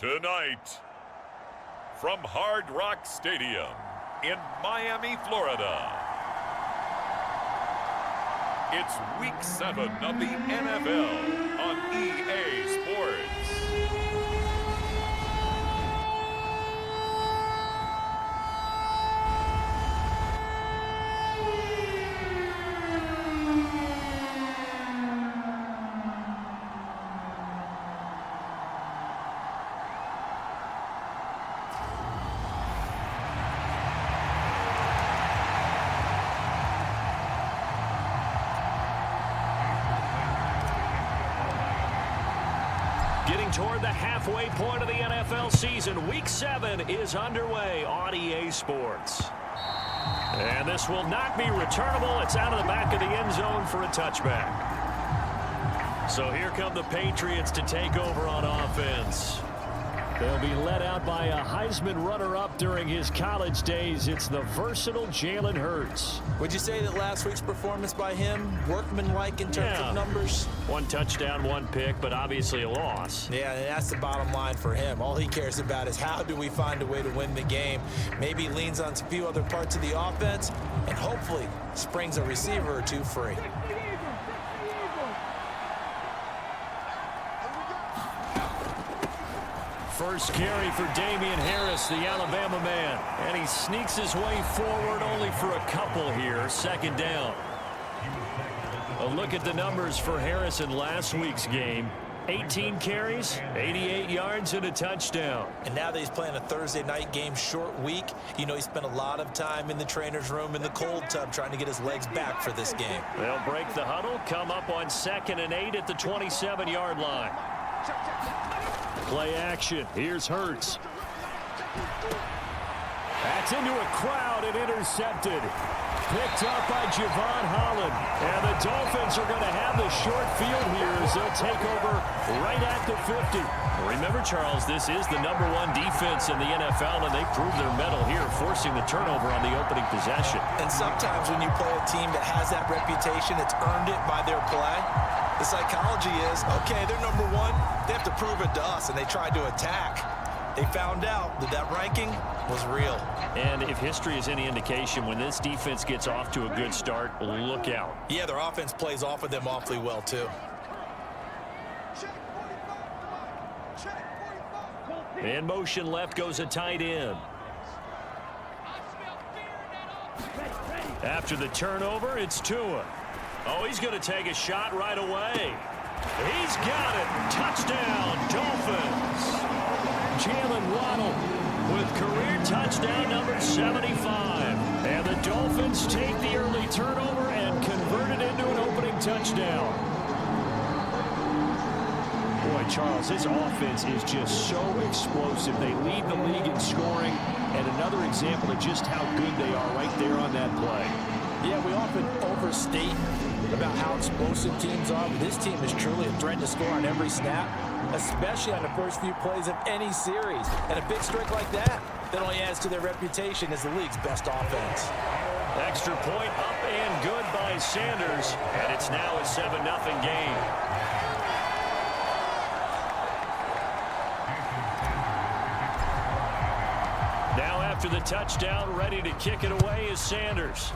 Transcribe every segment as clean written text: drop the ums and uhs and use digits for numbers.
Tonight, from Hard Rock Stadium in Miami, Florida, it's Week 7 of the NFL on EA Sports. Getting toward the halfway point of the NFL season, Week 7 is underway on EA Sports. And this will not be returnable. It's out of the back of the end zone for a touchback. So here come the Patriots to take over on offense. They'll be led out by a Heisman runner-up during his college days. It's the versatile Jalen Hurts. Would you say that last week's performance by him, workmanlike in terms of numbers? 1 touchdown, 1 pick, but obviously a loss. Yeah, and that's the bottom line for him. All he cares about is how do we find a way to win the game. Maybe leans on a few other parts of the offense, and hopefully springs a receiver or two free. First carry for Damian Harris, the Alabama man. And he sneaks his way forward only for a couple here. Second down. A look at the numbers for Harris in last week's game. 18 carries, 88 yards, and a touchdown. And now that he's playing a Thursday night game, short week, you know he spent a lot of time in the trainer's room in the cold tub trying to get his legs back for this game. They'll break the huddle, come up on 2nd and 8 at the 27-yard line. Play action. Here's Hurts. That's into a crowd and intercepted. Picked up by Javon Holland. And the Dolphins are going to have the short field here as they'll take over right at the 50. Remember, Charles, this is the #1 defense in the NFL, and they proved their mettle here, forcing the turnover on the opening possession. And sometimes when you play a team that has that reputation, it's earned it by their play. The psychology is, okay, they're #1. They have to prove it to us, and they tried to attack. They found out that that ranking was real. And if history is any indication, when this defense gets off to a good start, look out. Yeah, their offense plays off of them awfully well, too. In motion left goes a tight end. After the turnover, it's Tua. Oh, he's going to take a shot right away. He's got it. Touchdown, Dolphins. Jalen Waddle with career touchdown number 75. And the Dolphins take the early turnover and convert it into an opening touchdown. Boy, Charles, his offense is just so explosive. They lead the league in scoring, and another example of just how good they are right there on that play. Yeah, we often overstate about how explosive teams are, but this team is truly a threat to score on every snap, especially on the first few plays of any series. And a big streak like that only adds to their reputation as the league's best offense. Extra point up and good by Sanders, and it's now a 7-0 game. Now after the touchdown, ready to kick it away is Sanders.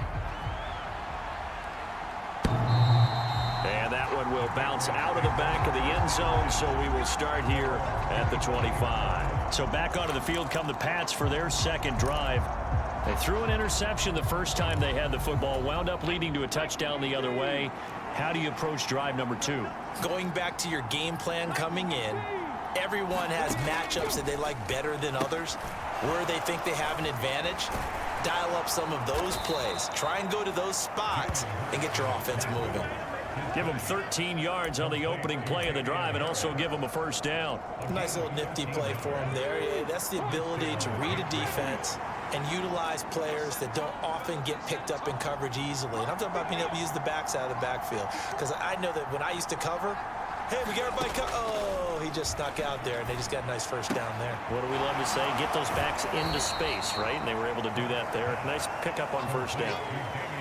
And that one will bounce out of the back of the end zone, so we will start here at the 25. So back onto the field come the Pats for their second drive. They threw an interception the first time they had the football, wound up leading to a touchdown the other way. How do you approach drive number 2? Going back to your game plan coming in, everyone has matchups that they like better than others, where they think they have an advantage. Dial up some of those plays. Try and go to those spots and get your offense moving. Give them 13 yards on the opening play of the drive and also give them a first down. Nice little nifty play for him there. That's the ability to read a defense and utilize players that don't often get picked up in coverage easily. And I'm talking about being able to use the backs out of the backfield. Because I know that when I used to cover, Hey, we got everybody come. Oh, he just snuck out there, and they just got a nice first down there. What do we love to say? Get those backs into space, right? And they were able to do that there. Nice pickup on first down.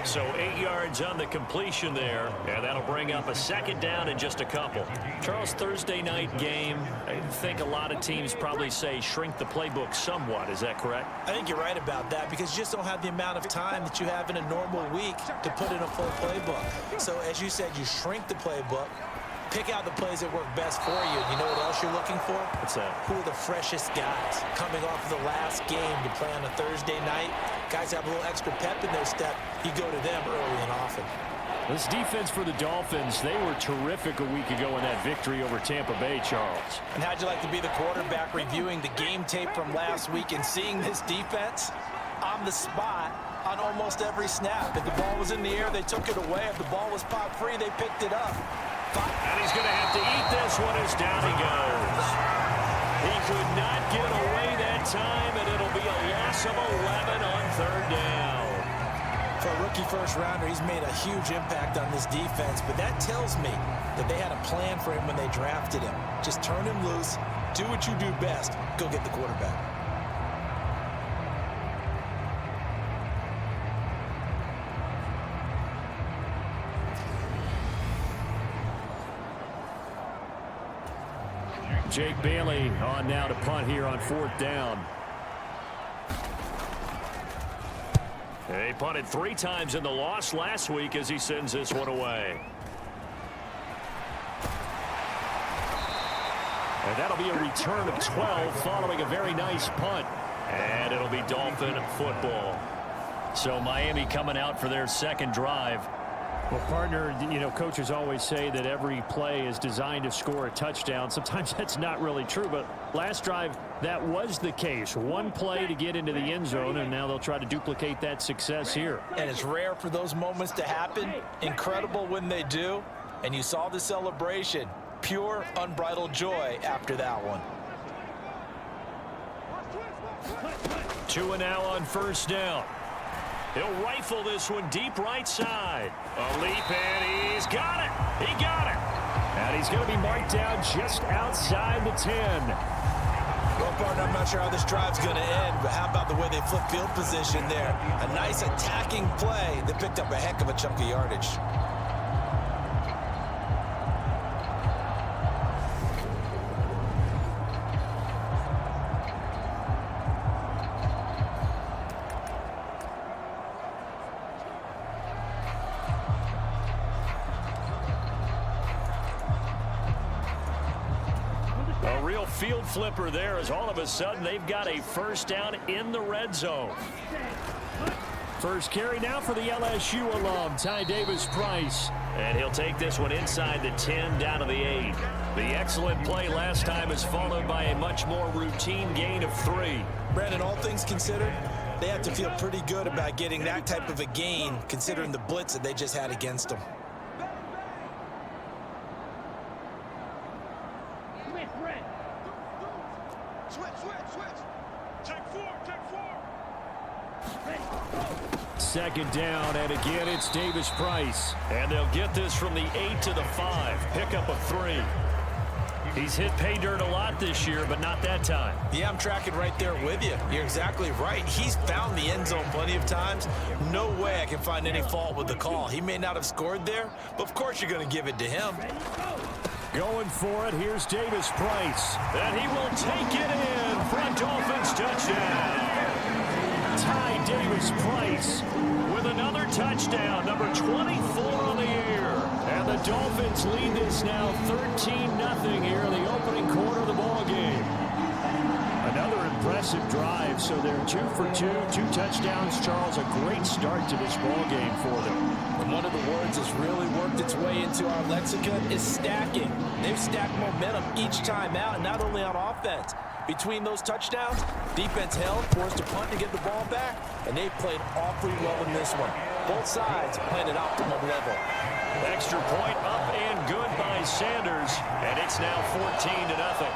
So 8 yards on the completion there, and that'll bring up a second down in just a couple. Charles, Thursday night game, I think a lot of teams probably say shrink the playbook somewhat. Is that correct? I think you're right about that because you just don't have the amount of time that you have in a normal week to put in a full playbook. So as you said, you shrink the playbook, pick out the plays that work best for you. And you know what else you're looking for? What's that? Who are the freshest guys coming off of the last game to play on a Thursday night? Guys have a little extra pep in their step. You go to them early and often. This defense for the Dolphins, they were terrific a week ago in that victory over Tampa Bay, Charles. And how'd you like to be the quarterback reviewing the game tape from last week and seeing this defense on the spot on almost every snap? If the ball was in the air, they took it away. If the ball was popped free, they picked it up. And he's going to have to eat this one as down he goes. He could not get away that time, and it'll be a loss of 11 on third down. For a rookie first-rounder, he's made a huge impact on this defense, but that tells me that they had a plan for him when they drafted him. Just turn him loose, do what you do best, go get the quarterback. Jake Bailey on now to punt here on fourth down. He punted 3 times in the loss last week as he sends this one away. And that'll be a return of 12 following a very nice punt. And it'll be Dolphin football. So Miami coming out for their second drive. Well, partner, you know, coaches always say that every play is designed to score a touchdown. Sometimes that's not really true, but last drive, that was the case. One play to get into the end zone, and now they'll try to duplicate that success here. And it's rare for those moments to happen. Incredible when they do. And you saw the celebration. Pure, unbridled joy after that one. 2 now on first down. He'll rifle this one deep right side. A leap, and he's got it. He got it. And he's going to be marked down just outside the 10. Well, partner, I'm not sure how this drive's going to end, but how about the way they flip field position there? A nice attacking play that picked up a heck of a chunk of yardage. Field flipper there as all of a sudden they've got a first down in the red zone. First carry now for the LSU alum, Ty Davis-Price. And he'll take this one inside the 10 down to the 8. The excellent play last time is followed by a much more routine gain of 3. Brandon, all things considered, they have to feel pretty good about getting that type of a gain considering the blitz that they just had against them. Second down, and again it's Davis-Price. And they'll get this from the 8 to the 5. Pickup of 3. He's hit pay dirt a lot this year, but not that time. Yeah, I'm tracking right there with you. You're exactly right. He's found the end zone plenty of times. No way I can find any fault with the call. He may not have scored there, but of course you're going to give it to him. Going for it, here's Davis-Price. And he will take it in for a Dolphins touchdown. Ty Davis-Price with another touchdown, number 24 on the year. And the Dolphins lead this now 13-0 here in the opening quarter of the ball game. Another impressive drive, so they're 2 for 2, 2 touchdowns. Charles, a great start to this ball game for them. And one of the words that's really worked its way into our lexicon is stacking. They've stacked momentum each time out, and not only on offense. Between those touchdowns, defense held, forced to punt to get the ball back, and they played awfully well in this one. Both sides playing at optimum level. Extra point up and good by Sanders, and it's now 14-0.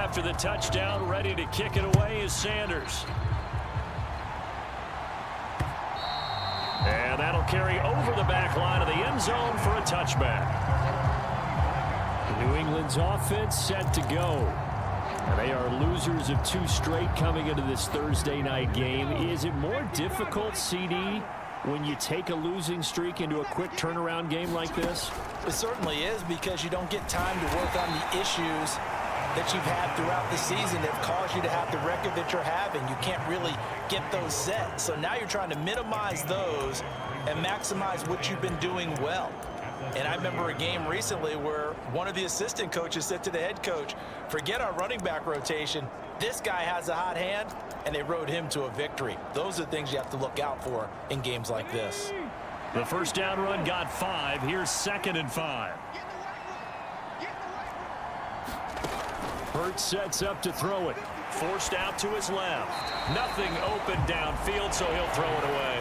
after the touchdown, ready to kick it away is Sanders. And that'll carry over the back line of the end zone for a touchback. New England's offense set to go. And they are losers of 2 straight coming into this Thursday night game. Is it more difficult, CD, when you take a losing streak into a quick turnaround game like this? It certainly is, because you don't get time to work on the issues that you've had throughout the season that have caused you to have the record that you're having. You can't really get those set. So now you're trying to minimize those and maximize what you've been doing well. And I remember a game recently where one of the assistant coaches said to the head coach, forget our running back rotation. This guy has a hot hand, and they rode him to a victory. Those are things you have to look out for in games like this. The first down run got 5. Here's 2nd and 5. Hurts sets up to throw it. Forced out to his left. Nothing open downfield, so he'll throw it away.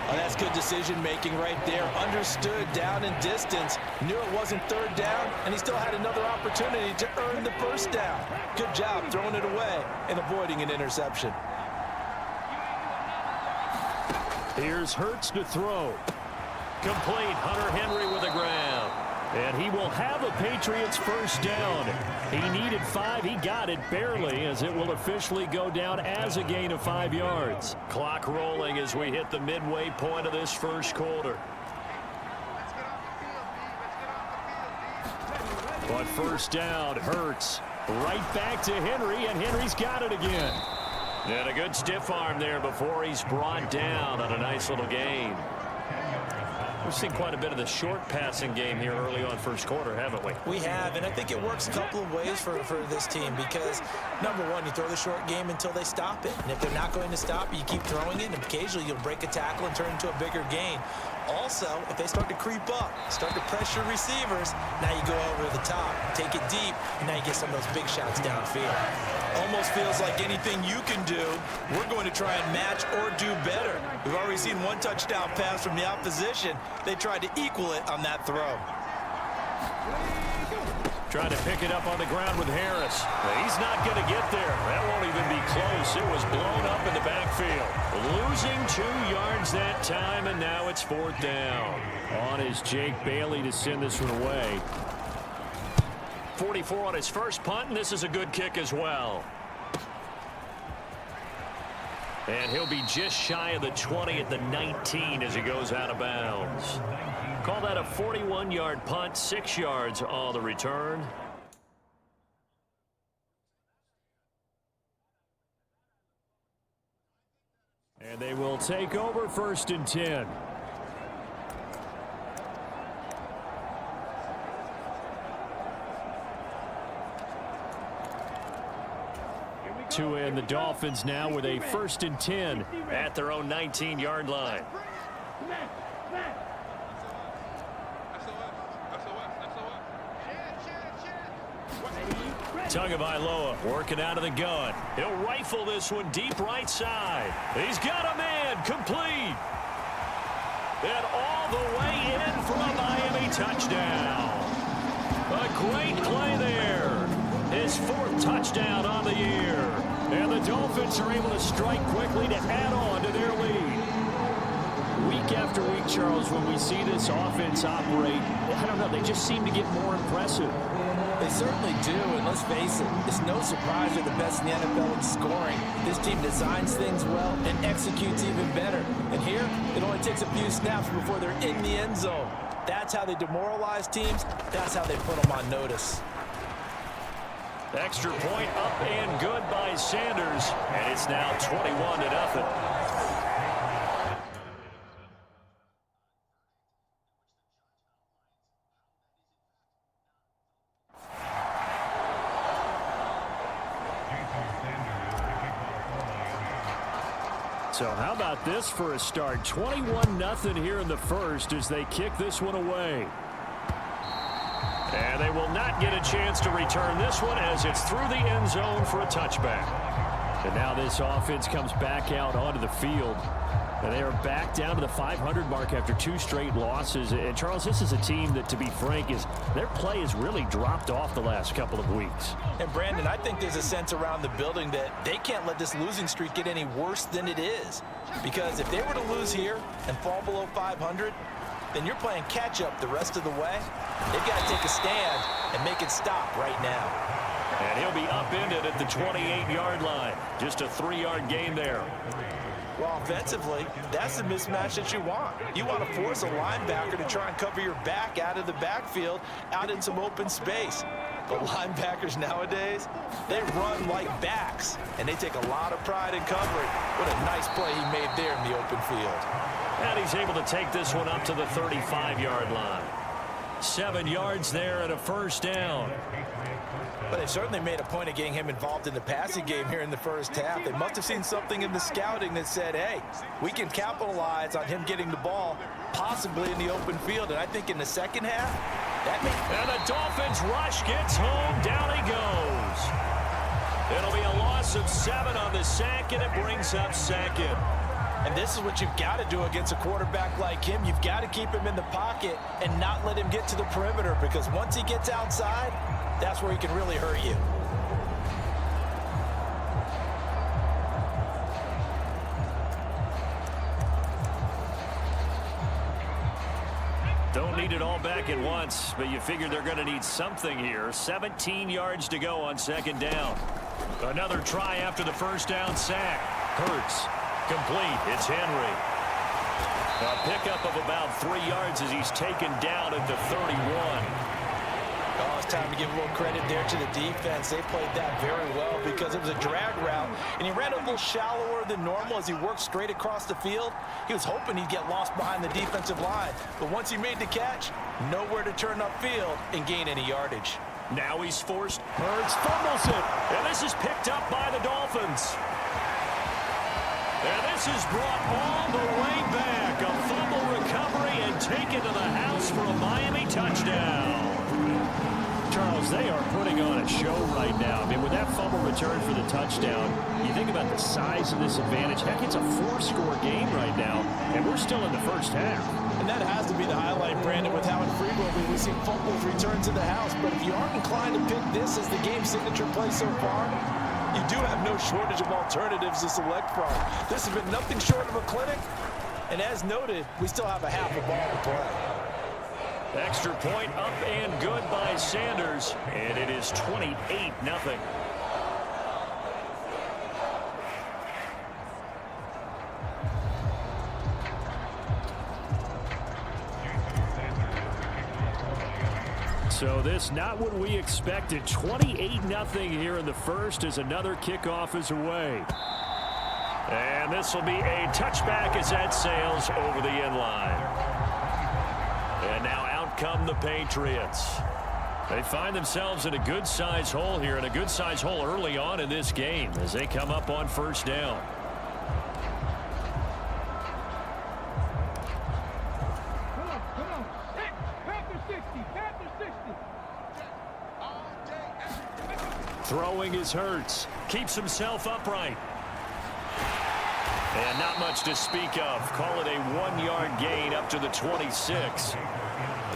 Oh, that's good decision-making right there. Understood down and distance. Knew it wasn't 3rd down, and he still had another opportunity to earn the first down. Good job throwing it away and avoiding an interception. Here's Hurts to throw. Complete. Hunter Henry with the ground. And he will have a Patriots first down. He needed 5. He got it barely, as it will officially go down as a gain of 5 yards. Clock rolling as we hit the midway point of this first quarter. But first down, Hurts. Right back to Henry, and Henry's got it again. And a good stiff arm there before he's brought down on a nice little gain. We've seen quite a bit of the short passing game here early on first quarter, haven't we? We have, and I think it works a couple of ways for this team because, number one, you throw the short game until they stop it. And if they're not going to stop it, you keep throwing it, and occasionally you'll break a tackle and turn it into a bigger gain. Also, if they start to creep up, start to pressure receivers, now you go over the top, take it deep, and now you get some of those big shots downfield. Almost feels like anything you can do, we're going to try and match or do better. We've already seen one touchdown pass from the opposition. They tried to equal it on that throw. Trying to pick it up on the ground with Harris. He's not going to get there. That won't even be close. It was blown up in the backfield. Losing 2 yards that time, and now it's 4th down. On is Jake Bailey to send this one away. 44 on his first punt, and this is a good kick as well. And he'll be just shy of the 20 at the 19 as he goes out of bounds. Call that a 41-yard punt, 6 yards on the return. And they will take over 1st and 10. To end the Dolphins now with a 1st and 10 at their own 19-yard line. Tagovailoa working out of the gun. He'll rifle this one deep right side. He's got a man complete. And all the way in for a Miami touchdown. A great play there. His 4th touchdown on the year. And the Dolphins are able to strike quickly to add on to their lead. Week after week, Charles, when we see this offense operate, I don't know, they just seem to get more impressive. They certainly do, and let's face it, it's no surprise they're the best in the NFL in scoring. This team designs things well and executes even better. And here, it only takes a few snaps before they're in the end zone. That's how they demoralize teams. That's how they put them on notice. Extra point up and good by Sanders, and it's now 21-0. So how about this for a start? 21-0 here in the first as they kick this one away. And they will not get a chance to return this one as it's through the end zone for a touchback. And now this offense comes back out onto the field. And they are back down to the 500 mark after 2 straight losses. And, Charles, this is a team that, to be frank, their play has really dropped off the last couple of weeks. And, Brandon, I think there's a sense around the building that they can't let this losing streak get any worse than it is. Because if they were to lose here and fall below 500, then you're playing catch-up the rest of the way. They've got to take a stand and make it stop right now. And he'll be upended at the 28-yard line. Just a 3-yard gain there. Well, offensively, that's the mismatch that you want. You want to force a linebacker to try and cover your back out of the backfield, out in some open space. But linebackers nowadays, they run like backs, and they take a lot of pride in covering. What a nice play he made there in the open field. And he's able to take this one up to the 35-yard line. 7 yards there and a first down. But they certainly made a point of getting him involved in the passing game here in the first half. They must have seen something in the scouting that said, hey, we can capitalize on him getting the ball, possibly in the open field. And I think in the second half, that may... And the Dolphins rush gets home. Down he goes. It'll be a loss of 7 on the sack, and it brings up second. And this is what you've got to do against a quarterback like him. You've got to keep him in the pocket and not let him get to the perimeter, because once he gets outside, that's where he can really hurt you. Don't need it all back at once, but you figure they're going to need something here. 17 yards to go on second down. Another try after the first down sack. Hurts. Complete. It's Henry. A pickup of about 3 yards as he's taken down at the 31. Oh, it's time to give a little credit there to the defense. They played that very well because it was a drag route, and he ran a little shallower than normal as he worked straight across the field. He was hoping he'd get lost behind the defensive line, but once he made the catch, nowhere to turn upfield and gain any yardage. Now he's forced. Hurts fumbles it, and this is picked up by the Dolphins. And this is brought all the way back. A fumble recovery and taken to the house for a Miami touchdown. Charles, they are putting on a show right now. I mean, with that fumble return for the touchdown, you think about the size of this advantage. Heck, it's a 4-score game right now, and we're still in the first half. And that has to be the highlight, Brandon, with how infrequently we see fumbles return to the house. But if you aren't inclined to pick this as the game signature play so far, you do have no shortage of alternatives to select from. This has been nothing short of a clinic. And as noted, we still have a half a ball to play. Extra point up and good by Sanders, and it is 28-0. So this not what we expected. 28-0 here in the first as another kickoff is away. And this will be a touchback as that sails over the end line. And now out come the Patriots. They find themselves in a good-sized hole here, and a good-sized hole early on in this game as they come up on first down. Throwing is Hurts. Keeps himself upright. And not much to speak of. Call it a 1-yard gain up to the 26.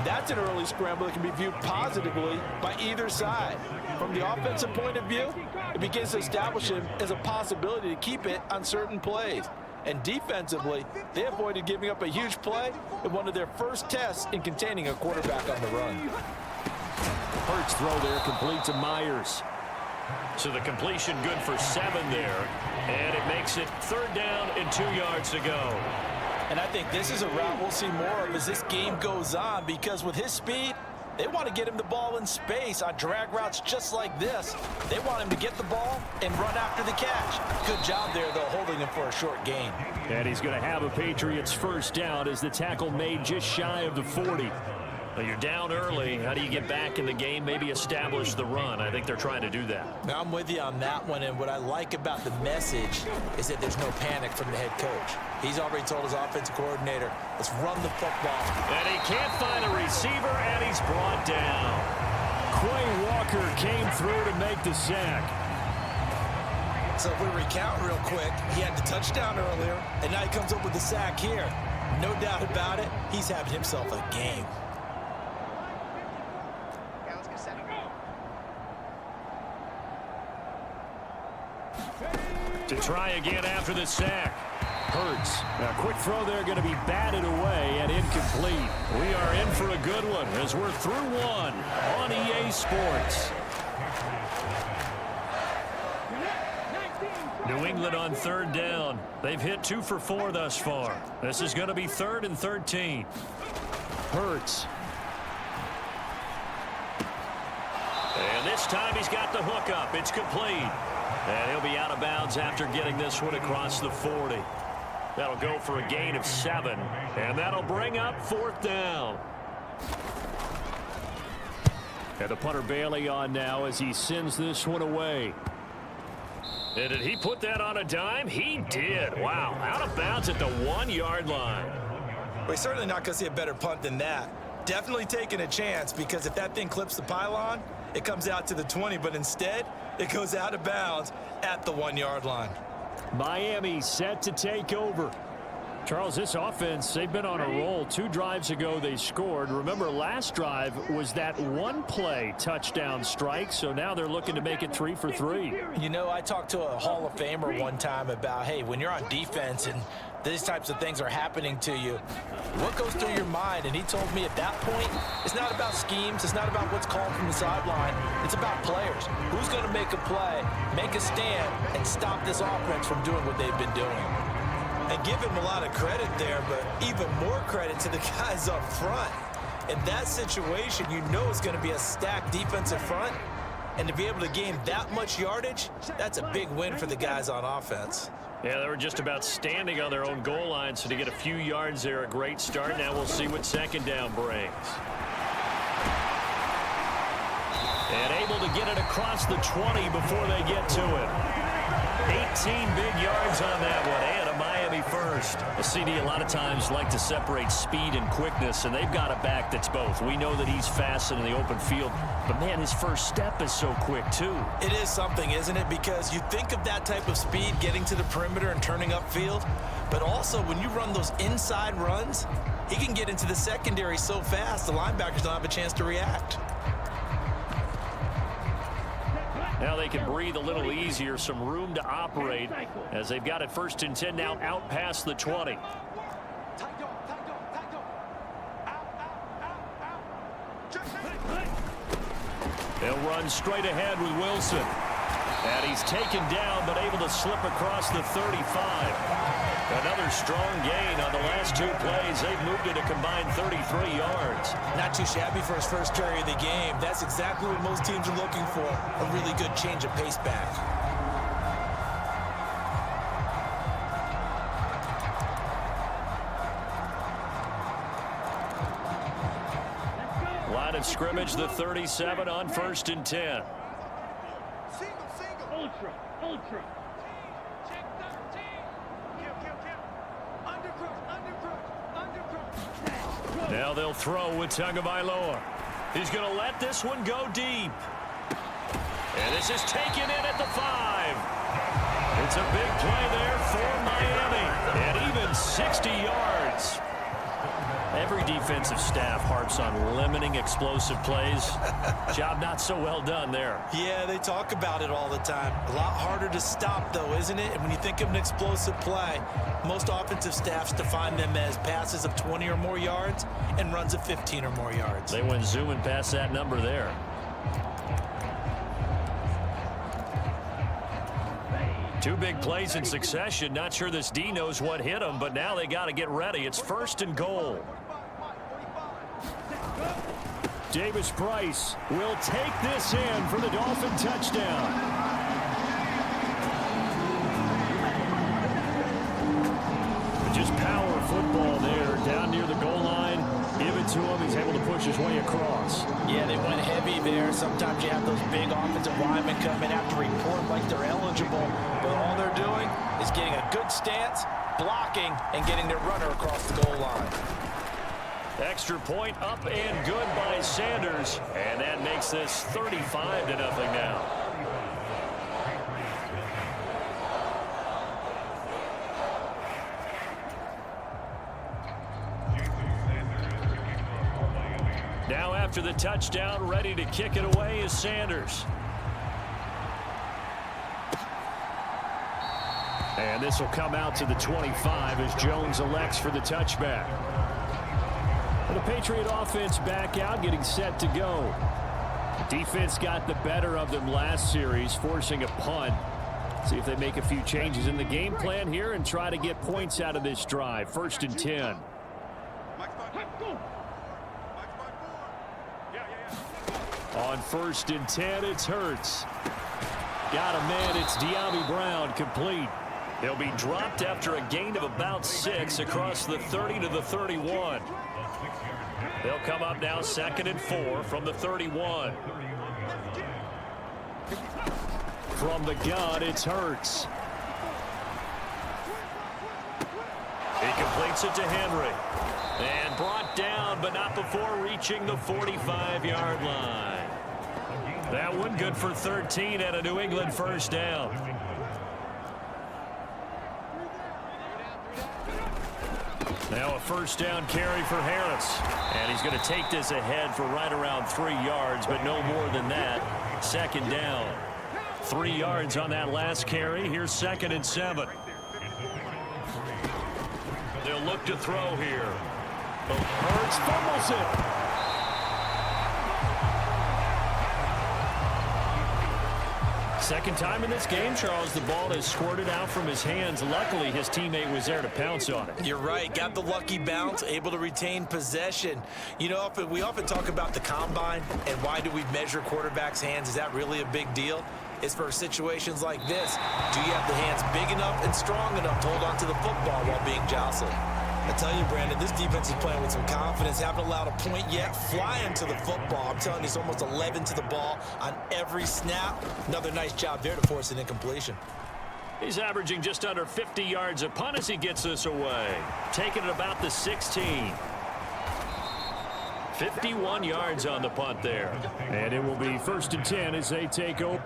That's an early scramble that can be viewed positively by either side. From the offensive point of view, it begins to establish him as a possibility to keep it on certain plays. And defensively, they avoided giving up a huge play in one of their first tests in containing a quarterback on the run. Hurts throw there complete to Myers. So the completion good for 7 there. And it makes it 3rd down and 2 yards to go. And I think this is a route we'll see more of as this game goes on, because with his speed, they want to get him the ball in space on drag routes just like this. They want him to get the ball and run after the catch. Good job there, though, holding him for a short gain. And he's going to have a Patriots first down as the tackle made just shy of the 40. Well, you're down early. How do you get back in the game, maybe establish the run? I think they're trying to do that. Now, I'm with you on that one, and what I like about the message is that there's no panic from the head coach. He's already told his offensive coordinator, let's run the football. And he can't find a receiver, and he's brought down. Quay Walker came through to make the sack. So if we recount real quick, he had the touchdown earlier, and now he comes up with the sack here. No doubt about it, he's having himself a game. To try again after the sack. Hurts. Now, quick throw there going to be batted away and incomplete. We are in for a good one as we're through one on EA Sports. New England on third down. They've hit 2 for 4 thus far. This is going to be 3rd and 13. Hurts. And this time he's got the hook up. It's complete. And he'll be out of bounds after getting this one across the 40. That'll go for a gain of 7. And that'll bring up 4th down. And the punter Bailey on now as he sends this one away. And did he put that on a dime? He did. Wow. Out of bounds at the 1-yard line. We're certainly not going to see a better punt than that. Definitely taking a chance, because if that thing clips the pylon, it comes out to the 20, but instead it goes out of bounds at the 1-yard line. Miami set to take over. Charles, this offense, they've been on a roll. 2 drives ago they scored. Remember, last drive was that 1-play touchdown strike, so now they're looking to make it 3 for 3. You know, I talked to a Hall of Famer one time about, hey, when you're on defense and these types of things are happening to you, what goes through your mind? And he told me at that point, it's not about schemes, it's not about what's called from the sideline, it's about players. Who's going to make a play, make a stand, and stop this offense from doing what they've been doing? And give him a lot of credit there, but even more credit to the guys up front. In that situation, you know it's going to be a stacked defensive front, and to be able to gain that much yardage, that's a big win for the guys on offense. Yeah, they were just about standing on their own goal line, so to get a few yards there, a great start. Now we'll see what 2nd down brings. And able to get it across the 20 before they get to it. 18 big yards on that one, and a Miami first. A CD a lot of times like to separate speed and quickness, and they've got a back that's both. We know that he's fast in the open field, but man, his first step is so quick too. It is something, isn't it? Because you think of that type of speed getting to the perimeter and turning upfield, but also when you run those inside runs, he can get into the secondary so fast the linebackers don't have a chance to react. Now they can breathe a little easier, some room to operate as they've got it 1st and 10 now out past the 20. They'll run straight ahead with Wilson. And he's taken down but able to slip across the 35. Another strong gain on the last 2 plays. They've moved it a combined 33 yards. Not too shabby for his first carry of the game. That's exactly what most teams are looking for, a really good change of pace back. Line of scrimmage, the 37 on 1st and 10. Ultra. Check 13. Undercrook. Now they'll throw with Tagovailoa. He's going to let this one go deep. And this is taken in at the 5. It's a big play there for Miami. And even 60 yards. Every defensive staff harps on limiting explosive plays. Job not so well done there. Yeah, they talk about it all the time. A lot harder to stop, though, isn't it? And when you think of an explosive play, most offensive staffs define them as passes of 20 or more yards and runs of 15 or more yards. They went zooming past that number there. Two big plays in succession. Not sure this D knows what hit him, but now they got to get ready. It's 1st and goal. Davis Price will take this in for the Dolphin touchdown. Just power football there down near the goal line. Give it to him. He's able to push his way across. Yeah, they went heavy there. Sometimes you have those big offensive linemen come in after report like they're eligible, but all they're doing is getting a good stance, blocking, and getting their runner across the goal line. Extra point up and good by Sanders, and that makes this 35-0 now. after the touchdown. Ready to kick it away is Sanders. And this will come out to the 25 as Jones elects for the touchback. The Patriot offense back out, getting set to go. Defense got the better of them last series, forcing a punt. See if they make a few changes in the game plan here and try to get points out of this drive. 1st and 10. On 1st and 10, it's Hurts. Got a man, it's De'Ami Brown, complete. He'll be dropped after a gain of about 6 across the 30 to the 31. They'll come up now 2nd and 4 from the 31. From the gun, it's Hurts. He completes it to Henry. And brought down, but not before reaching the 45-yard line. That one good for 13 and a New England 1st down. Now a 1st down carry for Harris. And he's going to take this ahead for right around 3 yards, but no more than that. 2nd down. 3 yards on that last carry. Here's 2nd and 7. They'll look to throw here. Hurts fumbles it. Second time in this game, Charles, the ball is squirted out from his hands. Luckily, his teammate was there to pounce on it. You're right. Got the lucky bounce, able to retain possession. You know, we often talk about the combine and why do we measure quarterbacks' hands. Is that really a big deal? It's for situations like this. Do you have the hands big enough and strong enough to hold on to the football while being jostled? I tell you, Brandon, this defense is playing with some confidence. Haven't allowed a point yet. Flying to the football. I'm telling you, it's almost 11 to the ball on every snap. Another nice job there to force an incompletion. He's averaging just under 50 yards a punt as he gets this away. Taking it about the 16. 51 yards on the punt there. And it will be 1st and 10 as they take over.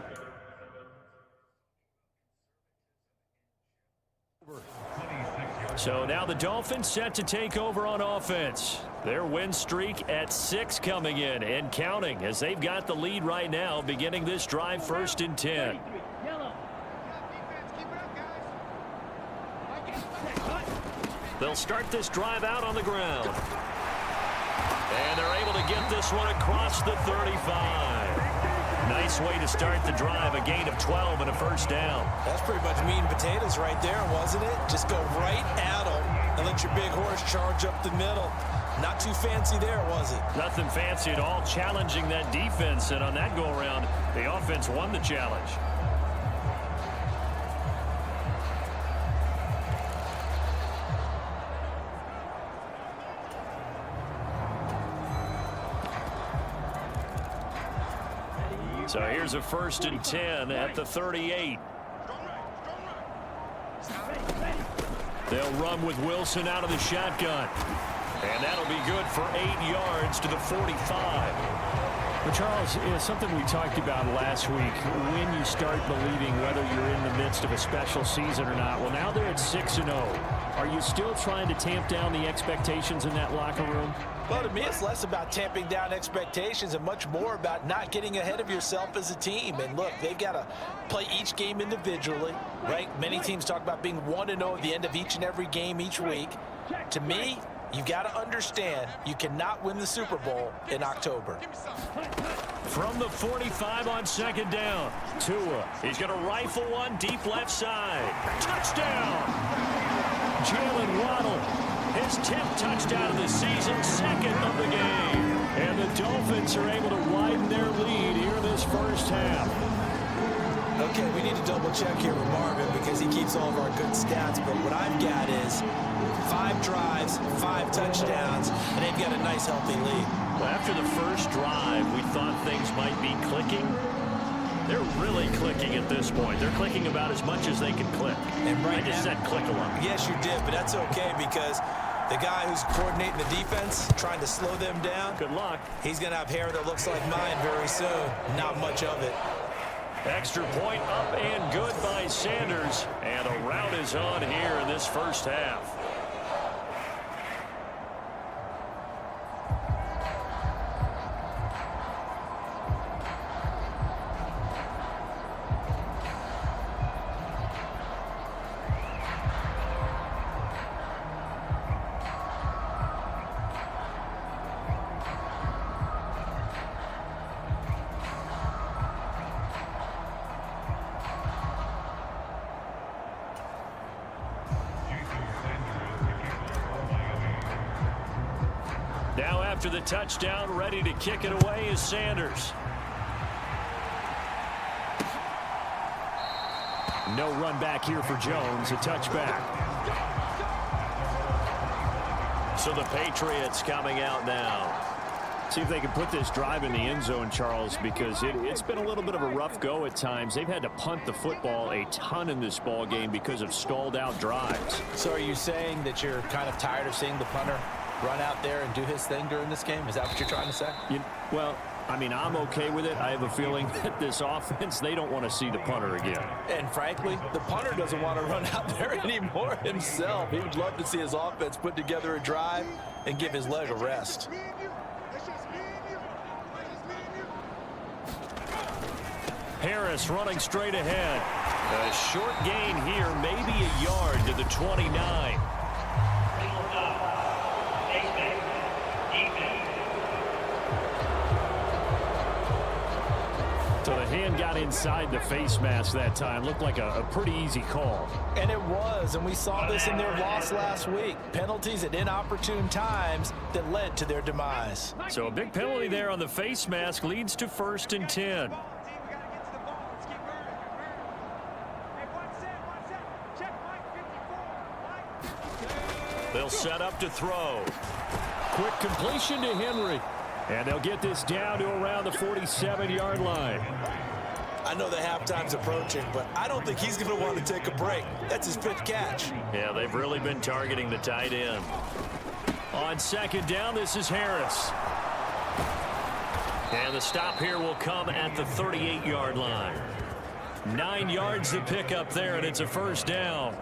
So now the Dolphins set to take over on offense. Their win streak at 6 coming in and counting as they've got the lead right now beginning this drive 1st and 10. They'll start this drive out on the ground. And they're able to get this one across the 35. Nice way to start the drive, a gain of 12 and a 1st down. That's pretty much meat and potatoes right there, wasn't it? Just go right at them and let your big horse charge up the middle. Not too fancy there, was it? Nothing fancy at all, challenging that defense, and on that go-around, the offense won the challenge. So here's a 1st and 10 at the 38. They'll run with Wilson out of the shotgun. And that'll be good for 8 yards to the 45. But Charles, it's something we talked about last week. When you start believing whether you're in the midst of a special season or not. Well, now they're at 6-0. Are you still trying to tamp down the expectations in that locker room? Well, to me, it's less about tamping down expectations and much more about not getting ahead of yourself as a team. And look, they've got to play each game individually, right? Many teams talk about being 1-0 at the end of each and every game each week. To me, you got to understand you cannot win the Super Bowl in October. From the 45 on 2nd down, Tua. He's going to rifle one deep left side. Touchdown! Jalen Waddle. His 10th touchdown of the season, 2nd of the game. And the Dolphins are able to widen their lead here in this 1st half. Okay, we need to double check here with Marvin because he keeps all of our good stats. But what I've got is 5 drives, 5 touchdowns, and they've got a nice healthy lead. Well, after the first drive, we thought things might be clicking. They're really clicking at this point. They're clicking about as much as they can click. And right I just said click a lot. Yes, you did, but that's okay because the guy who's coordinating the defense, trying to slow them down, good luck. He's going to have hair that looks like mine very soon. Not much of it. Extra point up and good by Sanders. And a rout is on here in this 1st half. after the touchdown. Ready to kick it away is Sanders. No run back here for Jones. A touchback. So the Patriots coming out now. See if they can put this drive in the end zone, Charles, because it's been a little bit of a rough go at times. They've had to punt the football a ton in this ball game because of stalled out drives. So are you saying that you're kind of tired of seeing the punter run out there and do his thing during this game? Is that what you're trying to say? Well, I mean, I'm okay with it. I have a feeling that this offense, they don't want to see the punter again. And frankly, the punter doesn't want to run out there anymore himself. He would love to see his offense put together a drive and give his leg a rest. Harris running straight ahead. A short gain here, maybe a yard to the 29. So the hand got inside the face mask that time. Looked like a pretty easy call. And it was, and we saw this in their loss last week. Penalties at inopportune times that led to their demise. So a big penalty there on the face mask leads to 1st and 10. They'll set up to throw. Quick completion to Henry. And they'll get this down to around the 47-yard line. I know the halftime's approaching, but I don't think he's going to want to take a break. That's his pitch catch. Yeah, they've really been targeting the tight end. On 2nd down, this is Harris. And the stop here will come at the 38-yard line. 9 yards to pick up there, and it's a 1st down.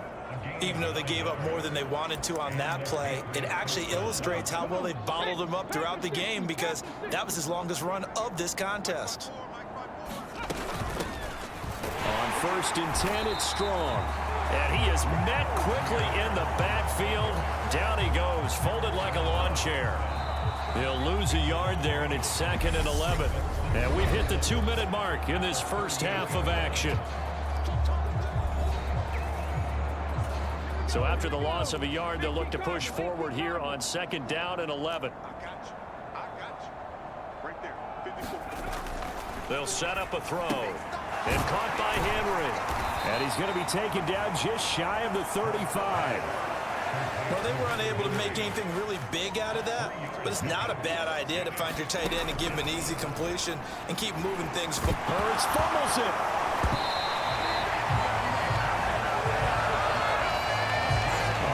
Even though they gave up more than they wanted to on that play, it actually illustrates how well they bottled him up throughout the game, because that was his longest run of this contest. On 1st and 10, it's Strong. And he is met quickly in the backfield. Down he goes, folded like a lawn chair. He'll lose a yard there, and it's 2nd and 11. And we've hit the 2-minute mark in this first half of action. So after the loss of a yard, they'll look to push forward here on 2nd down and 11. They'll set up a throw. And caught by Henry. And he's going to be taken down just shy of the 35. Well, they were unable to make anything really big out of that, but it's not a bad idea to find your tight end and give him an easy completion and keep moving things forward. Hurts fumbles it.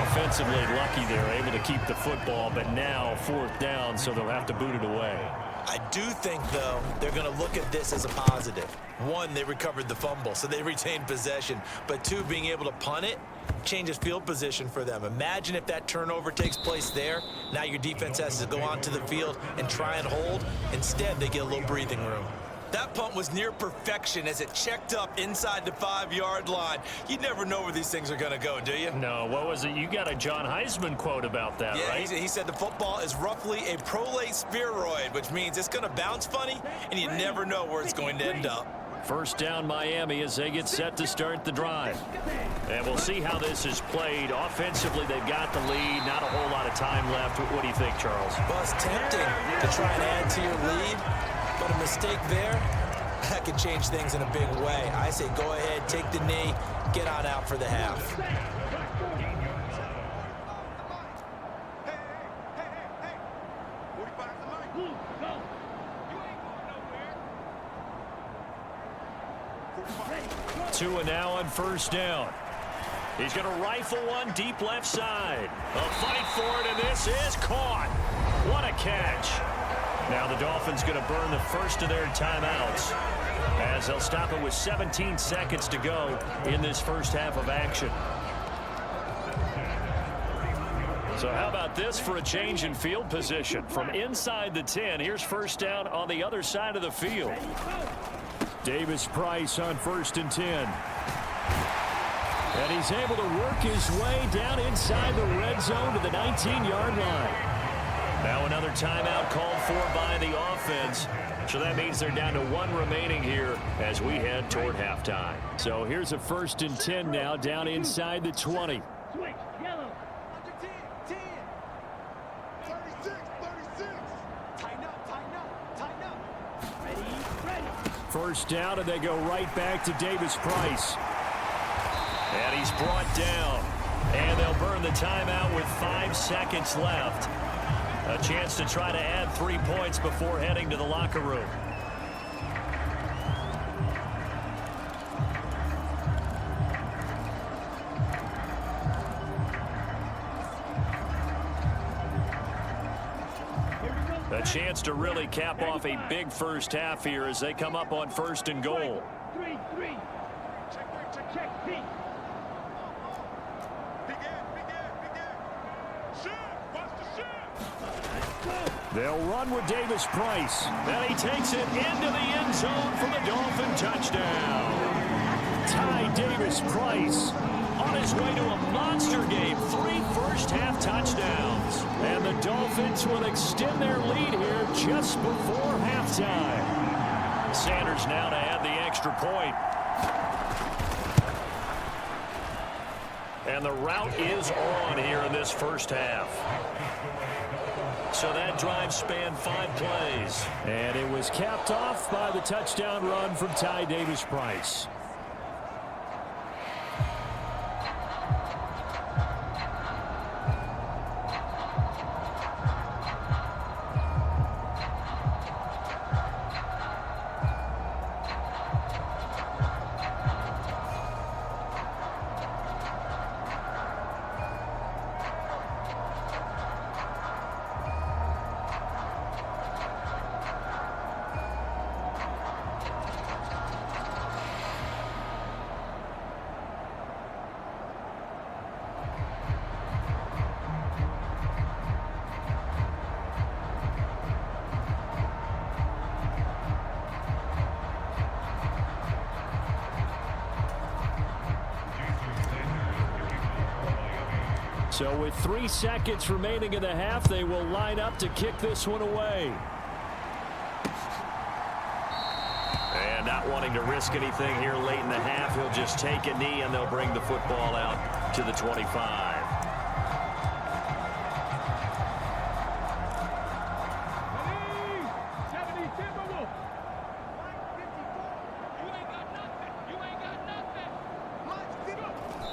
Offensively lucky they're able to keep the football, but now 4th down, so they'll have to boot it away. I do think, though, they're going to look at this as a positive. 1, they recovered the fumble, so they retained possession. But 2, being able to punt it changes field position for them. Imagine if that turnover takes place there. Now your defense has to go onto the field and try and hold. Instead, they get a little breathing room. That punt was near perfection as it checked up inside the 5-yard line. You never know where these things are going to go, do you? No, what was it? You got a John Heisman quote about that, right? He said the football is roughly a prolate spheroid, which means it's going to bounce funny, and you never know where it's going to end up. 1st down Miami as they get set to start the drive. And we'll see how this is played. Offensively, they've got the lead. Not a whole lot of time left. What do you think, Charles? Well, it's tempting to try and add to your lead, but a mistake there, that could change things in a big way. I say go ahead, take the knee, get on out for the half. Tua now on 1st down. He's going to rifle one deep left side. A fight for it, and this is caught. What a catch. Now the Dolphins going to burn the first of their timeouts as they'll stop it with 17 seconds to go in this first half of action. So how about this for a change in field position? From inside the 10, here's 1st down on the other side of the field. Davis Price on 1st and 10. And he's able to work his way down inside the red zone to the 19-yard line. Now another timeout called for by the offense. So that means they're down to 1 remaining here as we head toward halftime. So here's a 1st and 10 now down inside the 20. Switch, yellow. first down, and they go right back to Davis-Price. And he's brought down. And they'll burn the timeout with 5 seconds left. A chance to try to add 3 points before heading to the locker room. A chance to really cap off a big first half here as they come up on 1st and goal. 3-3. Check Pete. They'll run with Davis-Price. And he takes it into the end zone for the Dolphin touchdown. Ty Davis-Price On his way to a monster game, 3 first-half touchdowns. And the Dolphins will extend their lead here just before halftime. Sanders now to add the extra point. And the route is on here in this first half. So that drive spanned 5 plays. And it was capped off by the touchdown run from Ty Davis-Price. So with 3 seconds remaining in the half, they will line up to kick this one away. And not wanting to risk anything here late in the half, he'll just take a knee and they'll bring the football out to the 25.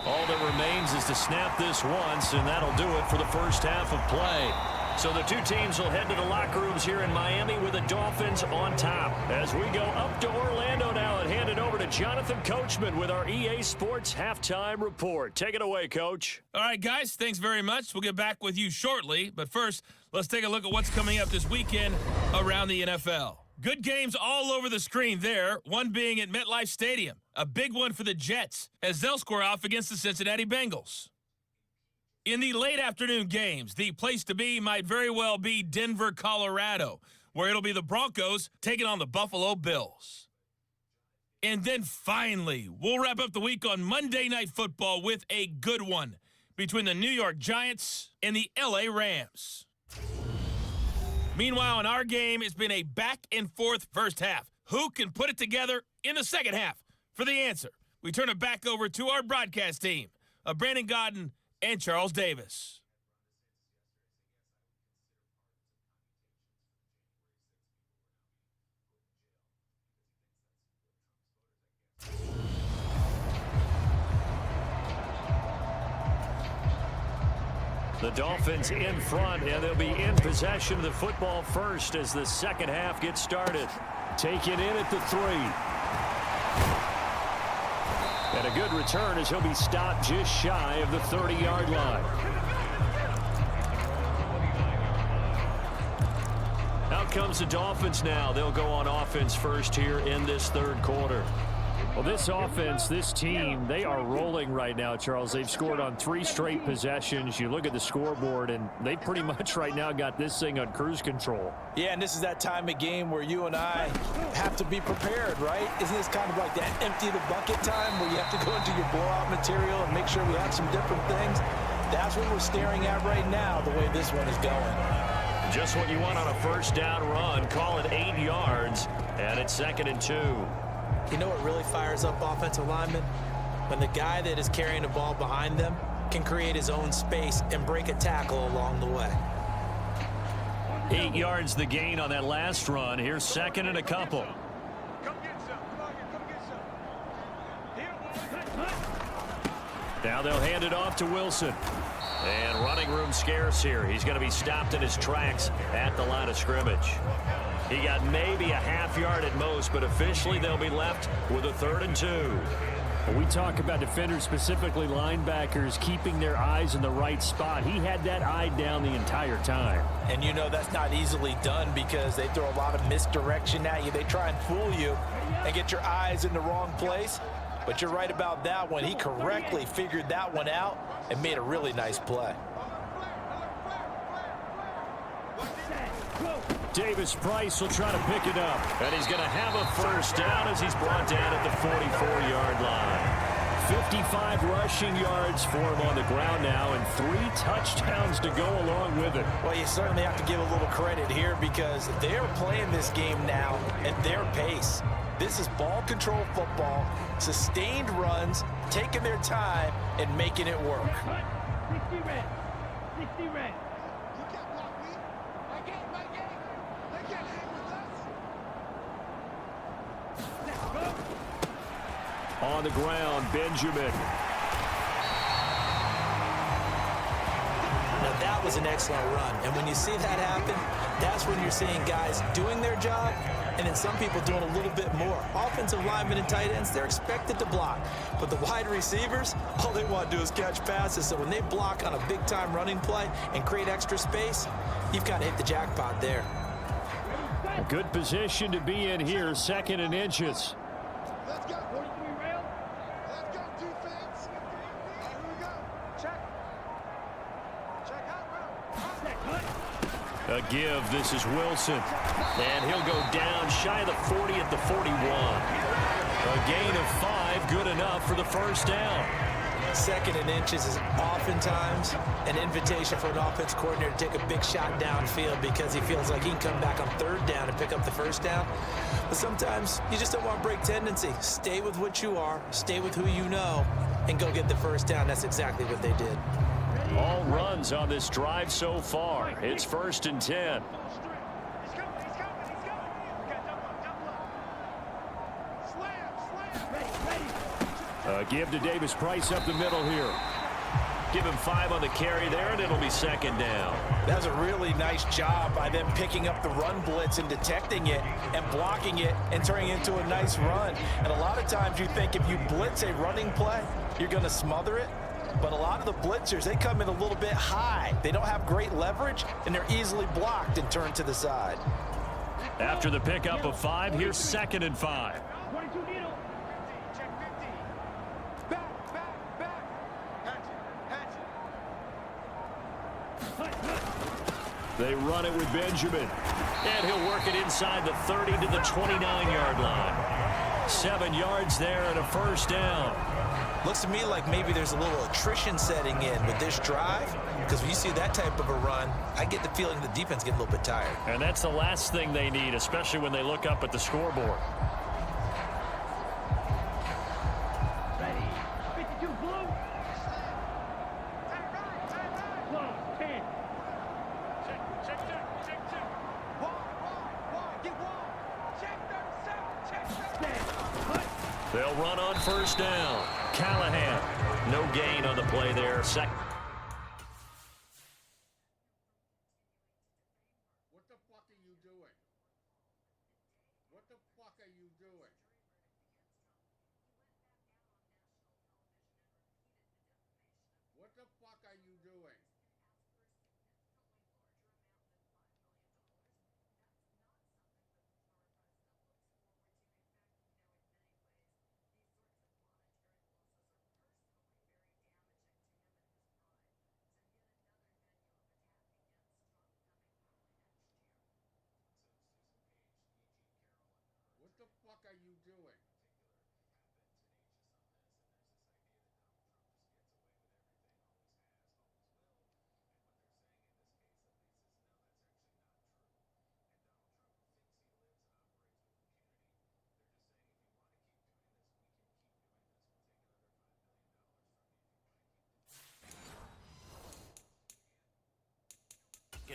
All that remains is to snap this once, and that'll do it for the first half of play. So the 2 teams will head to the locker rooms here in Miami with the Dolphins on top. As we go up to Orlando now and hand it over to Jonathan Coachman with our EA Sports Halftime Report. Take it away, Coach. All right, guys, thanks very much. We'll get back with you shortly. But first, let's take a look at what's coming up this weekend around the NFL. Good games all over the screen there, one being at MetLife Stadium. A big one for the Jets as they'll square off against the Cincinnati Bengals. In the late afternoon games, the place to be might very well be Denver, Colorado, where it'll be the Broncos taking on the Buffalo Bills. And then finally, we'll wrap up the week on Monday Night Football with a good one between the New York Giants and the LA Rams. Meanwhile, in our game, it's been a back-and-forth first half. Who can put it together in the second half? For the answer, we turn it back over to our broadcast team of Brandon Godden and Charles Davis. The Dolphins in front, and they'll be in possession of the football first as the second half gets started. Taken in at the 3. And a good return as he'll be stopped just shy of the 30-yard line. Out comes the Dolphins now. They'll go on offense first here in this third quarter. Well, this offense, this team, they are rolling right now, Charles. They've scored on 3 straight possessions. You look at the scoreboard, and they pretty much right now got this thing on cruise control. Yeah, and this is that time of game where you and I have to be prepared, right? Isn't this kind of like that empty the bucket time where you have to go into your blowout material and make sure we have some different things? That's what we're staring at right now, the way this one is going. Just what you want on a first down run. Call it 8 yards, and it's 2nd and 2. You know what really fires up offensive linemen? When the guy that is carrying the ball behind them can create his own space and break a tackle along the way. 8 yards the gain on that last run. Here's 2nd and a couple. Come get some. Now they'll hand it off to Wilson. And running room scarce here. He's going to be stopped in his tracks at the line of scrimmage. He got maybe a half yard at most, but officially they'll be left with a 3rd and 2. When we talk about defenders, specifically linebackers, keeping their eyes in the right spot. He had that eye down the entire time. And you know that's not easily done because they throw a lot of misdirection at you. They try and fool you and get your eyes in the wrong place. But you're right about that one. He correctly figured that one out and made a really nice play. Davis Price will try to pick it up. And he's going to have a first down as he's brought down at the 44-yard line. 55 rushing yards for him on the ground now and 3 touchdowns to go along with it. Well, you certainly have to give a little credit here because they're playing this game now at their pace. This is ball control football, sustained runs, taking their time and making it work. 60 red. 60 red. On the ground, Benjamin. Now that was an excellent run. And when you see that happen, that's when you're seeing guys doing their job and then some people doing a little bit more. Offensive linemen and tight ends, they're expected to block. But the wide receivers, all they want to do is catch passes. So when they block on a big-time running play and create extra space, you've got to hit the jackpot there. A good position to be in here, 2nd and inches. Let's go. 43 rail. Let's go, defense. Here we go. Check. Check out, bro. A give. This is Wilson. And he'll go down shy of the 40 at the 41. A gain of 5, good enough for the first down. 2nd and inches is oftentimes an invitation for an offense coordinator to take a big shot downfield because he feels like he can come back on 3rd down and pick up the first down. But sometimes you just don't want break tendency. Stay with what you are, stay with who you know, and go get the first down. That's exactly what they did. All runs on this drive so far. It's 1st and 10. He's coming. We got double up. Slam. Ready. Give to Davis Price up the middle here. Give him 5 on the carry there, and it'll be 2nd down. That's a really nice job by them picking up the run blitz and detecting it and blocking it and turning it into a nice run. And a lot of times you think if you blitz a running play, you're going to smother it. But a lot of the blitzers, they come in a little bit high. They don't have great leverage, and they're easily blocked and turned to the side. After the pickup of 5, here's 2nd and 5. 22 needle. Check 50. Back. Hatch. They run it with Benjamin. And he'll work it inside the 30 to the 29-yard line. 7 yards there and a first down. Looks to me like maybe there's a little attrition setting in with this drive, because when you see that type of a run, I get the feeling the defense gets a little bit tired. And that's the last thing they need, especially when they look up at the scoreboard. Ready. 52 blue. Close. 10. Check. Wall. Get wall. Check 37. Check. They'll run on first down. Callahan, no gain on the play there. Second. What the fuck are you doing? What the fuck are you doing? What the fuck are you doing? What the fuck are you doing?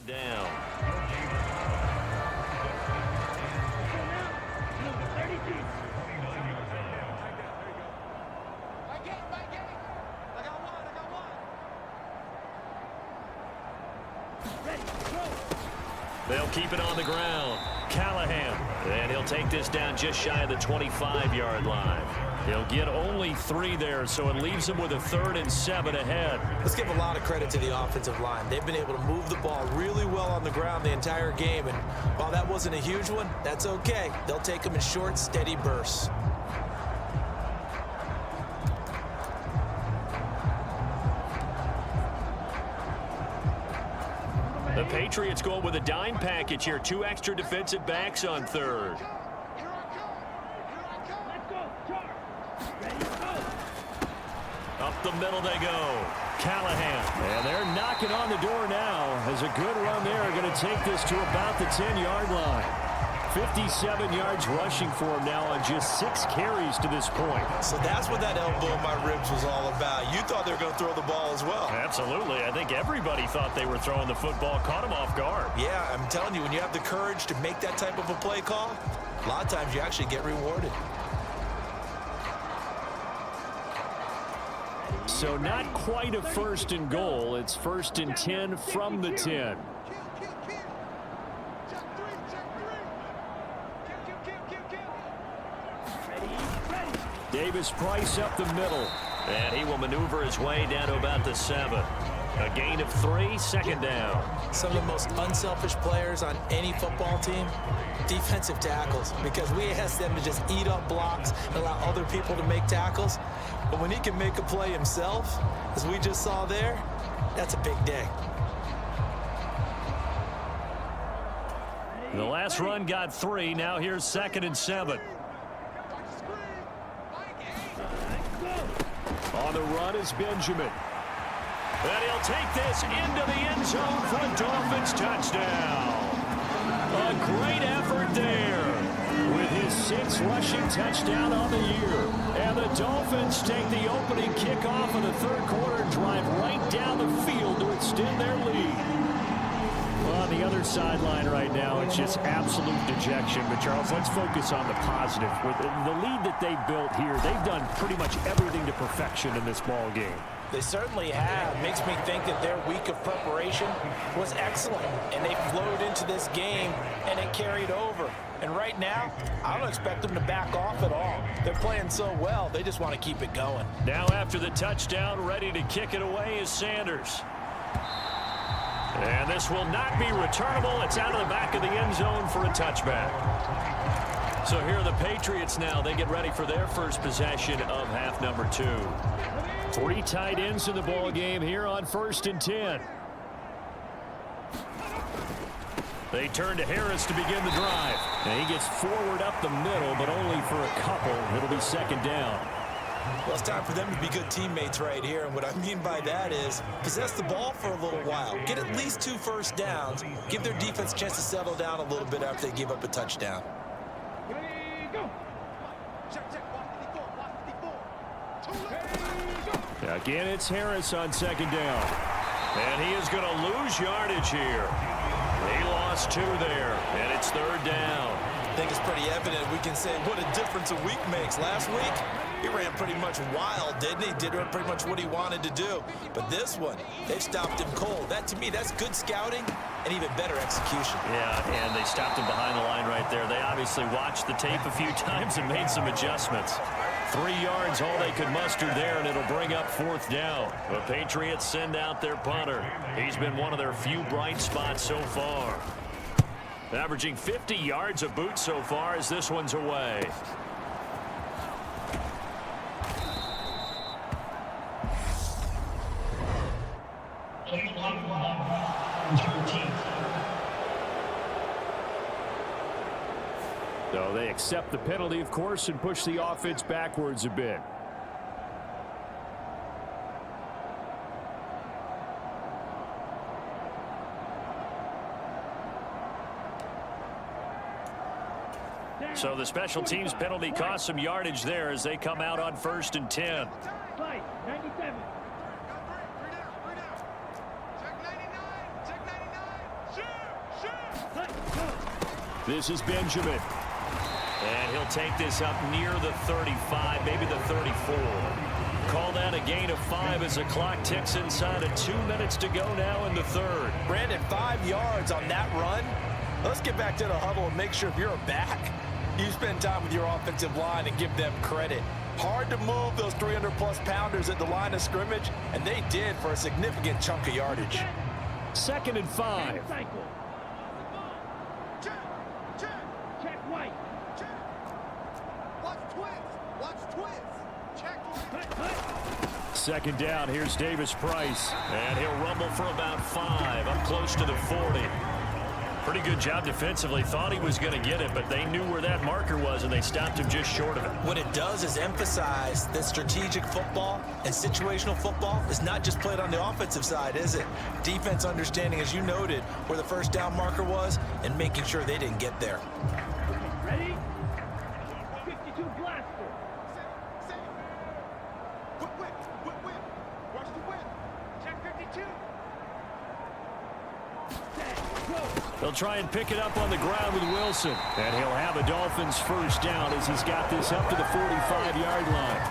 Down. They'll keep it on the ground. Callahan. And he'll take this down just shy of the 25-yard line. He'll get only 3 there, so it leaves him with a 3rd and 7 ahead. Let's give a lot of credit to the offensive line. They've been able to move the ball really well on the ground the entire game, and while that wasn't a huge one, that's okay. They'll take them in short, steady bursts. The Patriots going with a dime package here. 2 extra defensive backs on 3rd. Up the middle they go. Callahan. And they're knocking on the door now. As a good run there, going to take this to about the 10-yard line. 57 yards rushing for him now on just 6 carries to this point. So that's what that elbow in my ribs was all about. You thought they were going to throw the ball as well. Absolutely. I think everybody thought they were throwing the football. Caught him off guard. Yeah, I'm telling you, when you have the courage to make that type of a play call, a lot of times you actually get rewarded. So not quite a 1st and goal. It's 1st and 10 from the 10. Davis Price up the middle. And he will maneuver his way down to about the 7. A gain of 3, 2nd down. Some of the most unselfish players on any football team, defensive tackles, because we ask them to just eat up blocks and allow other people to make tackles. But when he can make a play himself, as we just saw there, that's a big day. The last run got 3. Now here's 2nd and 7. On the run is Benjamin. And he'll take this into the end zone for a Dolphins touchdown. A great effort there with his 6th rushing touchdown on the year. And the Dolphins take the opening kickoff of the 3rd quarter and drive right down the field to extend their lead. Well, on the other sideline right now, it's just absolute dejection. But, Charles, let's focus on the positive. With the lead that they built here, they've done pretty much everything to perfection in this ball game. They certainly have. Makes me think that their week of preparation was excellent. And they flowed into this game, and it carried over. And right now, I don't expect them to back off at all. They're playing so well, they just want to keep it going. Now after the touchdown, ready to kick it away is Sanders. And this will not be returnable. It's out of the back of the end zone for a touchback. So here are the Patriots now. They get ready for their first possession of half number 2. 3 tight ends in the ball game here on 1st and 10. They turn to Harris to begin the drive. And he gets forward up the middle, but only for a couple. It'll be 2nd down. Well, it's time for them to be good teammates right here. And what I mean by that is possess the ball for a little while. Get at least 2 first downs. Give their defense a chance to settle down a little bit after they give up a touchdown. Again, it's Harris on 2nd down. And he is going to lose yardage here. He lost 2 there, and it's 3rd down. I think it's pretty evident. We can say what a difference a week makes. Last week, he ran pretty much wild, didn't he? Did pretty much what he wanted to do. But this one, they stopped him cold. That, to me, that's good scouting and even better execution. Yeah, and they stopped him behind the line right there. They obviously watched the tape a few times and made some adjustments. 3 yards, all they could muster there, and it'll bring up 4th down. The Patriots send out their punter. He's been one of their few bright spots so far. Averaging 50 yards a boot so far as this one's away. So they accept the penalty, of course, and push the offense backwards a bit. So the special teams penalty cost some yardage there as they come out on 1st and 10. Play, 97. This is Benjamin. And he'll take this up near the 35, maybe the 34. Call that a gain of 5 as the clock ticks inside of 2 minutes to go now in the 3rd. Brandon, 5 yards on that run. Let's get back to the huddle and make sure if you're a back, you spend time with your offensive line and give them credit. Hard to move those 300-plus pounders at the line of scrimmage, and they did for a significant chunk of yardage. 2nd and 5. Cycle. Check. Check. Check white. Check. Watch twist. Watch twist. Check white. 2nd down. Here's Davis Price. And he'll rumble for about 5, up close to the 40. Pretty good job defensively. Thought he was going to get it, but they knew where that marker was, and they stopped him just short of it. What it does is emphasize that strategic football and situational football is not just played on the offensive side, is it? Defense understanding, as you noted, where the first down marker was and making sure they didn't get there. Ready? 52 blaster. Whip. Watch the whip. Check 52. They'll try and pick it up on the ground with Wilson. And he'll have a Dolphins first down as he's got this up to the 45-yard line.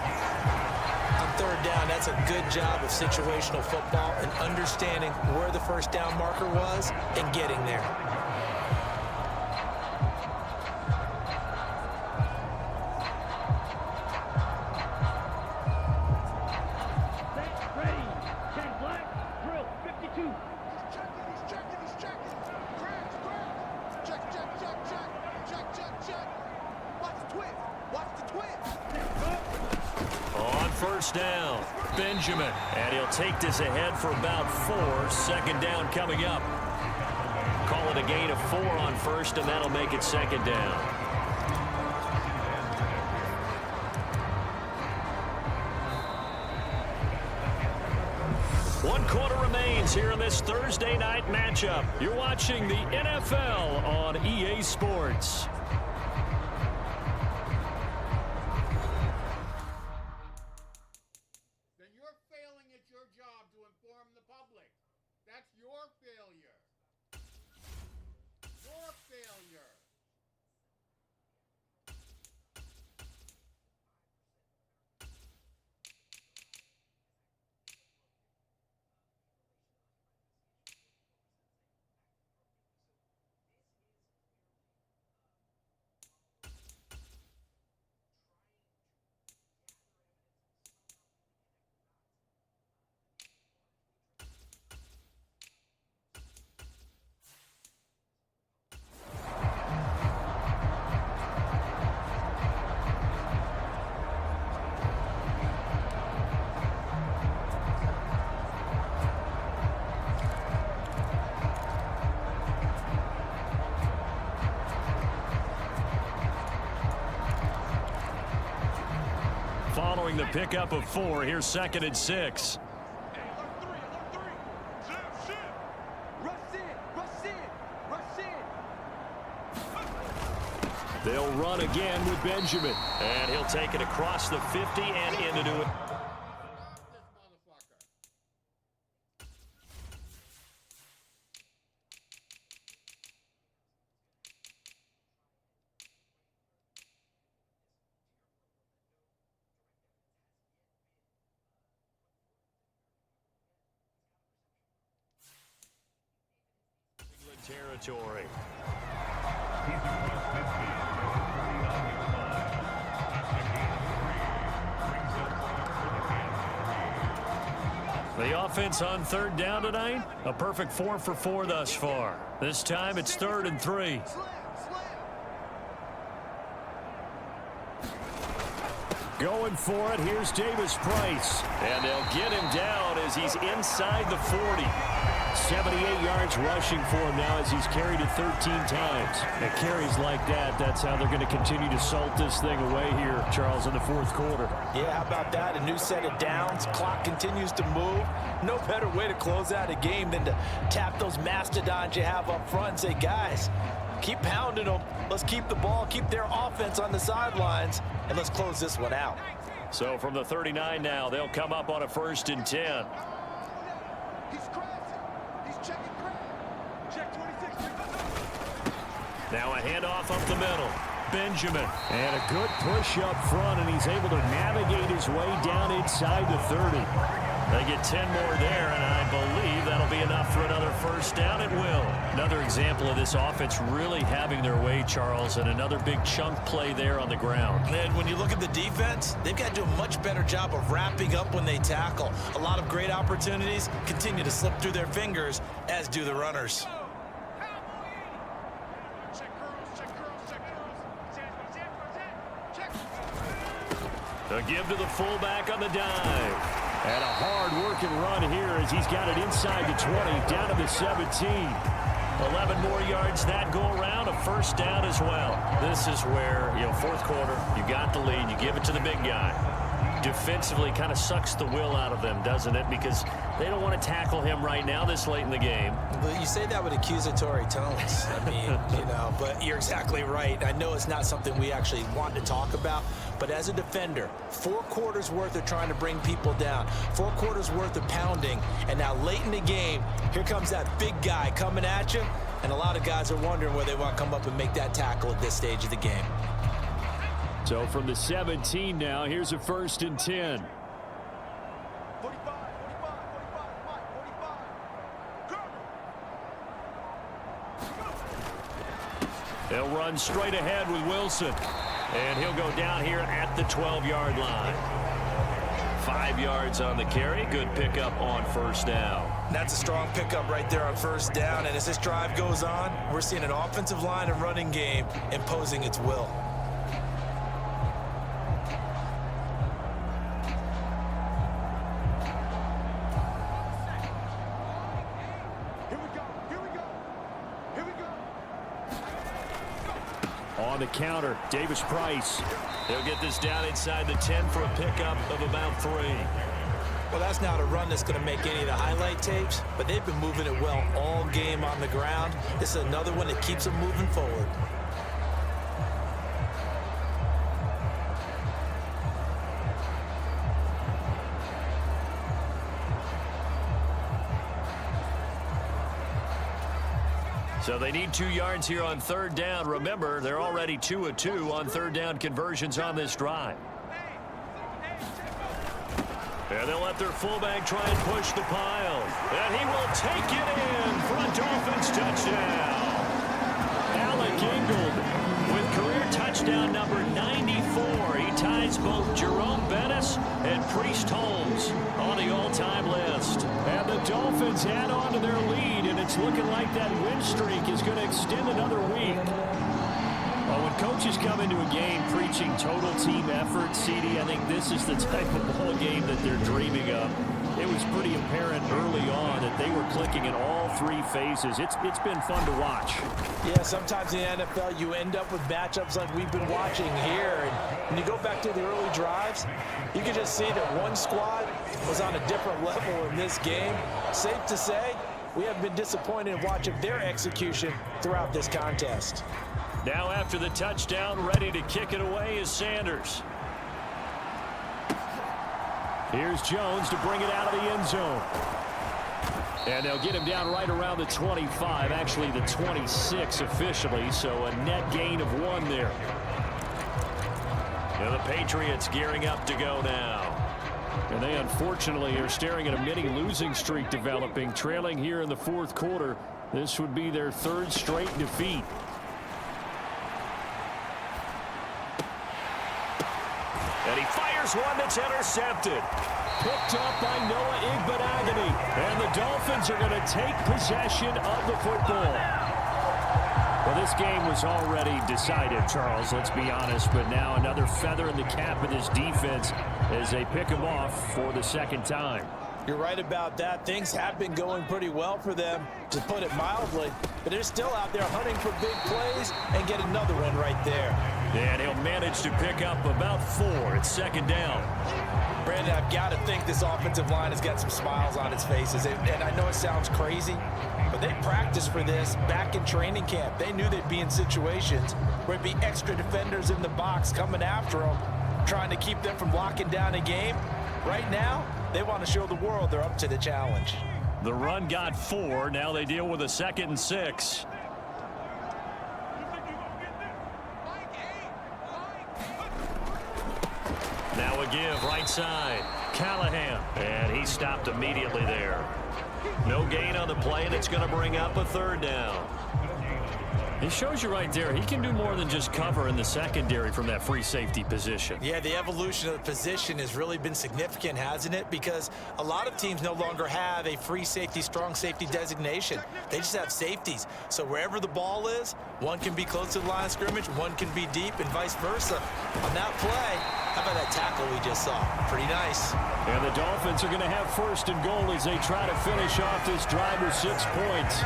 On 3rd down, that's a good job of situational football and understanding where the first down marker was and getting there. Set, ready. 10 black. Drill. 52. He's checking. Check. Watch the twist. On first down, Benjamin. And he'll take this ahead for about 4. 2nd down coming up. Call it a gain of 4 on first, and that'll make it 2nd down. One quarter remains here in this Thursday night matchup. You're watching the NFL on EA Sports. Then you're failing at your job to inform the public. That's your failure. Your failure. Following the pickup of 4, here's 2nd and 6. They'll run again with Benjamin. And he'll take it across the 50 and into it. Territory. The offense on 3rd down tonight, a perfect 4 for 4 thus far. This time it's 3rd and 3. Going for it, here's Davis Price. And they'll get him down as he's inside the 40. 78 yards rushing for him now as he's carried it 13 times. And carries like that, that's how they're going to continue to salt this thing away here, Charles, in the 4th quarter. Yeah, how about that? A new set of downs. Clock continues to move. No better way to close out a game than to tap those mastodons you have up front and say, guys, keep pounding them. Let's keep the ball, keep their offense on the sidelines, and let's close this one out. So from the 39 now, they'll come up on a 1st and 10. He's crashing. He's checking ground. Check 26. Now a handoff up the middle. Benjamin. And a good push up front, and he's able to navigate his way down inside the 30. They get 10 more there, and I believe that'll be enough for another first down. It will. Another example of this offense really having their way, Charles, and another big chunk play there on the ground. And when you look at the defense, they've got to do a much better job of wrapping up when they tackle. A lot of great opportunities continue to slip through their fingers, as do the runners. A give to the fullback on the dive. And a hard-working run here as he's got it inside the 20, down to the 17. 11 more yards that go around, a first down as well. This is where, fourth quarter, you got the lead, you give it to the big guy. Defensively kind of sucks the will out of them, doesn't it? Because they don't want to tackle him right now this late in the game. But you say that with accusatory tones. I mean, but you're exactly right. I know it's not something we actually want to talk about, but as a defender, 4 quarters worth of trying to bring people down, 4 quarters worth of pounding, and now late in the game, here comes that big guy coming at you, and a lot of guys are wondering where they want to come up and make that tackle at this stage of the game. So from the 17 now, here's a 1st and 10. 45. They'll run straight ahead with Wilson. And he'll go down here at the 12-yard line. 5 yards on the carry. Good pickup on first down. That's a strong pickup right there on first down. And as this drive goes on, we're seeing an offensive line and running game imposing its will. On the counter, Davis Price. They'll get this down inside the 10 for a pickup of about 3. Well, that's not a run that's going to make any of the highlight tapes, but they've been moving it well all game on the ground. This is another one that keeps them moving forward. So they need 2 yards here on third down. Remember, they're already 2 of 2 on third down conversions on this drive. And they'll let their fullback try and push the pile. And he will take it in for a Dolphins touchdown. Alec Ingold with career touchdown number 94. He ties both Jerome Bettis and Priest Holmes on the all-time list. And the Dolphins add on to their lead, and it's looking like that win streak is going to extend another week. Well, when coaches come into a game preaching total team effort, CD, I think this is the type of ball game that they're dreaming of. It was pretty apparent early on that they were clicking in all 3 phases. It's been fun to watch. Yeah, sometimes in the NFL you end up with matchups like we've been watching here. And when you go back to the early drives, you can just see that one squad was on a different level in this game. Safe to say, we have been disappointed in watching their execution throughout this contest. Now after the touchdown, ready to kick it away is Sanders. Here's Jones to bring it out of the end zone. And they'll get him down right around the 25, actually the 26 officially, so a net gain of 1 there. And the Patriots gearing up to go now. And they unfortunately are staring at a mini losing streak developing, trailing here in the 4th quarter. This would be their 3rd straight defeat. And he fires one that's intercepted. Picked up by Noah Igbenogany. And the Dolphins are going to take possession of the football. Well, this game was already decided, Charles, let's be honest. But now another feather in the cap of this defense as they pick him off for the 2nd time. You're right about that. Things have been going pretty well for them, to put it mildly. But they're still out there hunting for big plays and get another one right there. And he'll manage to pick up about 4 at 2nd down. Brandon, I've got to think this offensive line has got some smiles on its faces. And I know it sounds crazy, but they practiced for this back in training camp. They knew they'd be in situations where it'd be extra defenders in the box coming after them, trying to keep them from locking down a game. Right now, they want to show the world they're up to the challenge. The run got 4. Now they deal with a 2nd and 6. Now a give right side. Callahan, and he stopped immediately there. No gain on the play, and it's going to bring up a third down. He shows you right there, he can do more than just cover in the secondary from that free safety position. Yeah, the evolution of the position has really been significant, hasn't it? Because a lot of teams no longer have a free safety, strong safety designation. They just have safeties. So wherever the ball is, one can be close to the line of scrimmage, one can be deep, and vice versa. On that play, how about that tackle we just saw? Pretty nice. And the Dolphins are going to have first and goal as they try to finish off this drive with 6 points.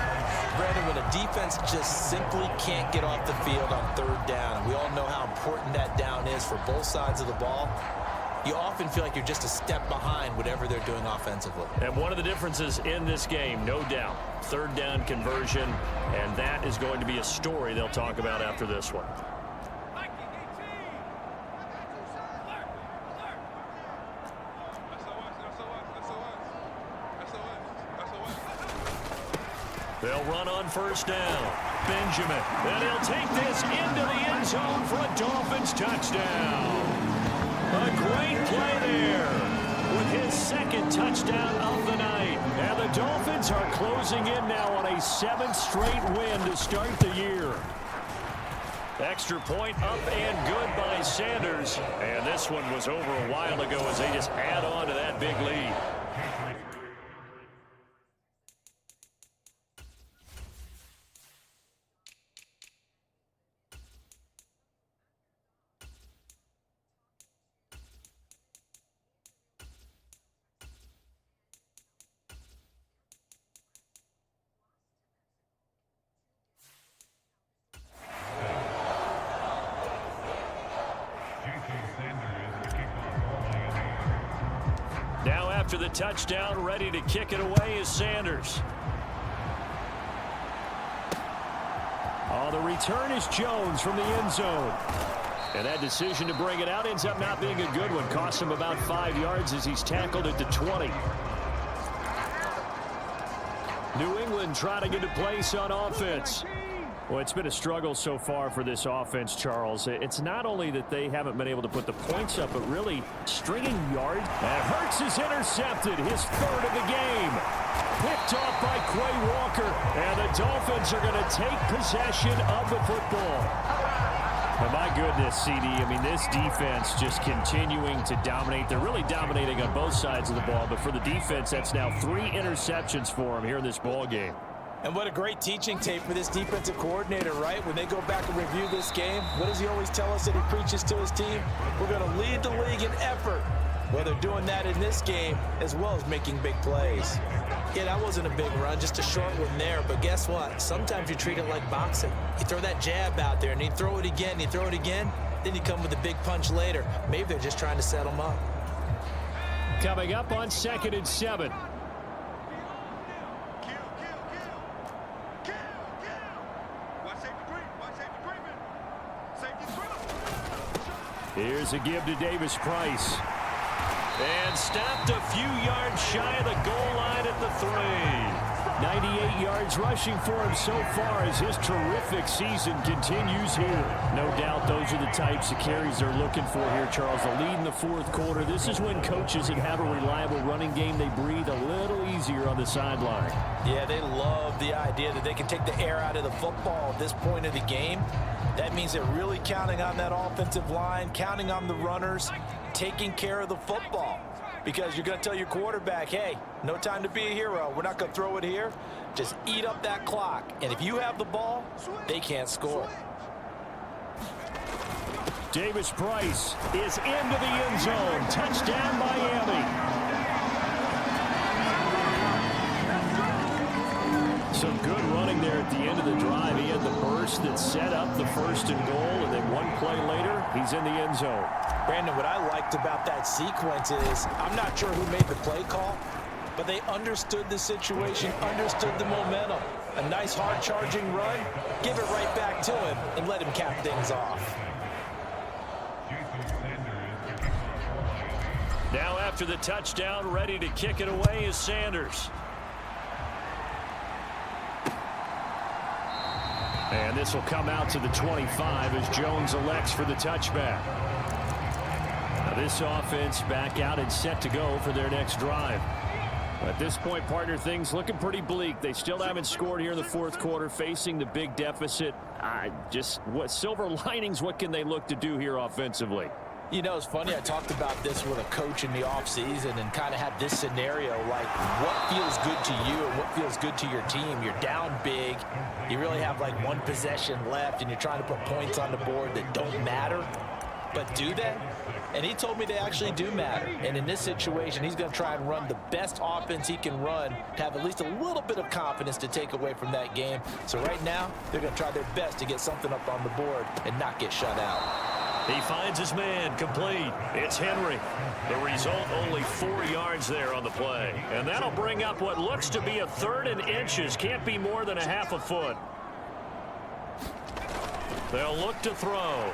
Brandon, when a defense just simply can't get off the field on third down, and we all know how important that down is for both sides of the ball, you often feel like you're just a step behind whatever they're doing offensively. And one of the differences in this game, no doubt, third down conversion, and that is going to be a story they'll talk about after this one. They'll run on first down. Benjamin, and he'll take this into the end zone for a Dolphins touchdown. A great play there with his second touchdown of the night. And the Dolphins are closing in now on a 7th straight win to start the year. Extra point up and good by Sanders. And this one was over a while ago as they just add on to that big lead. Now after the touchdown, ready to kick it away is Sanders. Oh, the return is Jones from the end zone. And that decision to bring it out ends up not being a good one. Cost him about 5 yards as he's tackled at the 20. New England trying to get a place on offense. Well, it's been a struggle so far for this offense, Charles. It's not only that they haven't been able to put the points up, but really stringing yards. And Hurts is intercepted, his third of the game. Picked off by Quay Walker. And the Dolphins are going to take possession of the football. Oh, my goodness, CD. I mean, this defense just continuing to dominate. They're really dominating on both sides of the ball. But for the defense, that's now 3 interceptions for them here in this ball game. And what a great teaching tape for this defensive coordinator, right? When they go back and review this game, what does he always tell us that he preaches to his team? We're going to lead the league in effort. Well, they're doing that in this game as well as making big plays. Yeah, that wasn't a big run, just a short one there. But guess what? Sometimes you treat it like boxing. You throw that jab out there, and you throw it again, you throw it again, then you come with a big punch later. Maybe they're just trying to set them up. Coming up on 2nd and 7. Here's a give to Davis Price. And stopped a few yards shy of the goal line at the 3. 98 yards rushing for him so far as his terrific season continues here. No doubt those are the types of carries they're looking for here, Charles. The lead in the 4th quarter. This is when coaches that have a reliable running game, they breathe a little easier on the sideline. Yeah, they love the idea that they can take the air out of the football at this point of the game. That means they're really counting on that offensive line, counting on the runners, taking care of the football. Because you're going to tell your quarterback, hey, no time to be a hero. We're not going to throw it here. Just eat up that clock. And if you have the ball, they can't score. Davis Price is into the end zone. Touchdown, Miami. Some good running there at the end of the drive. He had the burst that set up the 1st and goal, and then one play later, he's in the end zone. Brandon, what I liked about that sequence is I'm not sure who made the play call, but they understood the situation, understood the momentum. A nice hard-charging run, give it right back to him, and let him cap things off. Now after the touchdown, ready to kick it away is Sanders. And this will come out to the 25 as Jones elects for the touchback. Now this offense back out and set to go for their next drive. At this point, partner, things looking pretty bleak. They still haven't scored here in the fourth quarter, facing the big deficit. Just what silver linings, what can they look to do here offensively? You know, it's funny, I talked about this with a coach in the offseason and kind of had this scenario, like what feels good to you and what feels good to your team. You're down big. You really have like one possession left, and you're trying to put points on the board that don't matter. But do they? And he told me they actually do matter. And in this situation, he's going to try and run the best offense he can run to have at least a little bit of confidence to take away from that game. So right now, they're going to try their best to get something up on the board and not get shut out. He finds his man, complete. It's Henry. The result, only 4 yards there on the play. And that'll bring up what looks to be a 3rd and inches. Can't be more than a half a foot. They'll look to throw.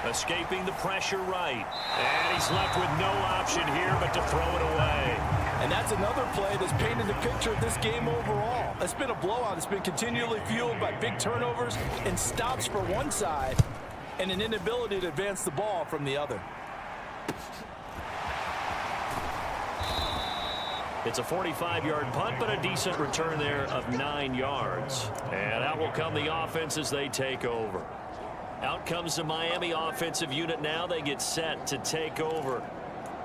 Escaping the pressure right. And he's left with no option here but to throw it away. And that's another play that's painted the picture of this game overall. It's been a blowout. It's been continually fueled by big turnovers and stops for one side and an inability to advance the ball from the other. It's a 45-yard punt, but a decent return there of 9 yards. And out will come the offense as they take over. Out comes the Miami offensive unit now. They get set to take over.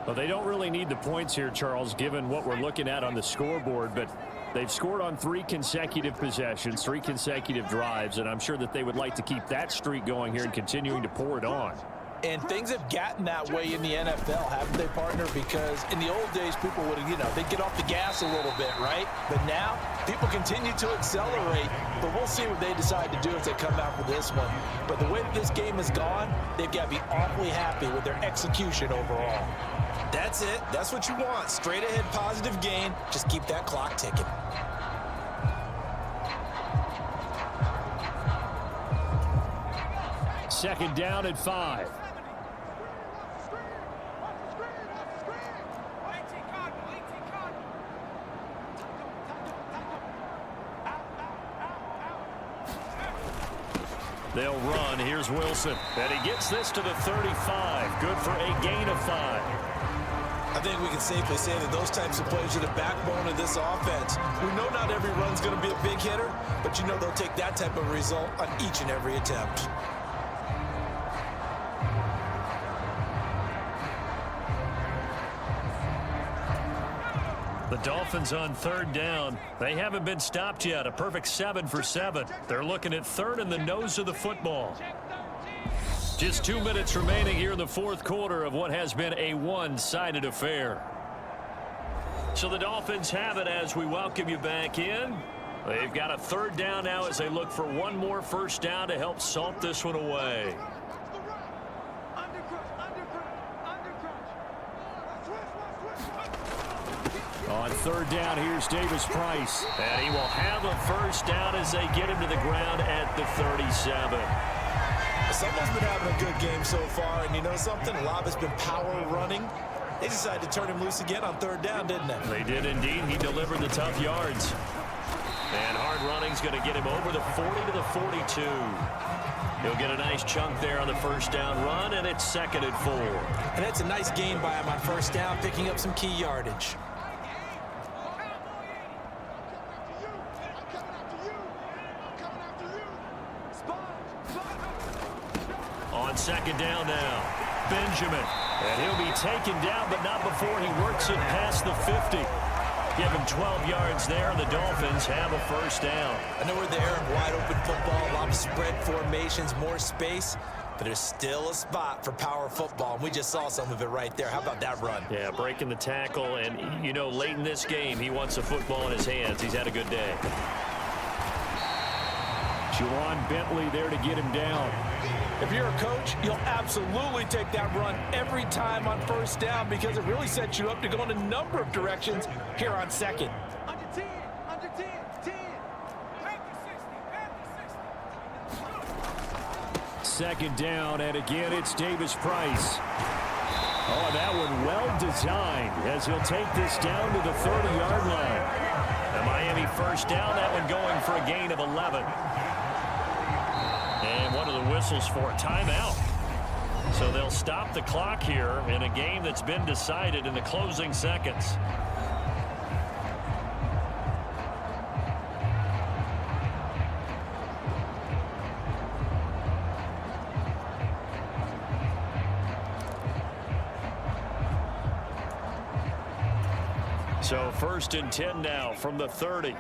Well, they don't really need the points here, Charles, given what we're looking at on the scoreboard, but they've scored on 3 consecutive possessions, 3 consecutive drives, and I'm sure that they would like to keep that streak going here and continuing to pour it on. And things have gotten that way in the NFL, haven't they, partner? Because in the old days, people would, they'd get off the gas a little bit, right? But now, people continue to accelerate. But we'll see what they decide to do as they come out for this one. But the way that this game has gone, they've got to be awfully happy with their execution overall. That's it. That's what you want. Straight ahead positive gain. Just keep that clock ticking. Second down at 5. They'll run. Here's Wilson. And he gets this to the 35. Good for a gain of 5. I think we can safely say that those types of plays are the backbone of this offense. We know not every run's going to be a big hitter, but they'll take that type of result on each and every attempt. The Dolphins on 3rd down. They haven't been stopped yet. A perfect 7 for 7. They're looking at 3rd in the nose of the football. Just 2 minutes remaining here in the fourth quarter of what has been a one-sided affair. So the Dolphins have it as we welcome you back in. They've got a 3rd down now as they look for one more first down to help salt this one away. On 3rd down, here's Davis Price. And he will have a first down as they get him to the ground at the 37. Someone's been having a good game so far, and you know something? A lot of it's been power running. They decided to turn him loose again on 3rd down, didn't they? They did indeed. He delivered the tough yards. And hard running's going to get him over the 40 to the 42. He'll get a nice chunk there on the first down run, and it's 2nd and 4. And that's a nice gain by him on first down, picking up some key yardage. On 2nd down now, Benjamin. And he'll be taken down, but not before he works it past the 50. Give him 12 yards there, and the Dolphins have a first down. I know we're there in wide open football, a lot of spread formations, more space, but there's still a spot for power football, and we just saw some of it right there. How about that run? Yeah, breaking the tackle, and, late in this game, he wants the football in his hands. He's had a good day. Juwan Bentley there to get him down. If you're a coach, you'll absolutely take that run every time on first down because it really sets you up to go in a number of directions here on 2nd. Under 10, 10. Back to 60. 2nd down, and again, it's Davis Price. Oh, that one well designed as he'll take this down to the 30-yard line. The Miami first down, that one going for a gain of 11. And one of the whistles for a timeout. So they'll stop the clock here in a game that's been decided in the closing seconds. So 1st and 10 now from the 30.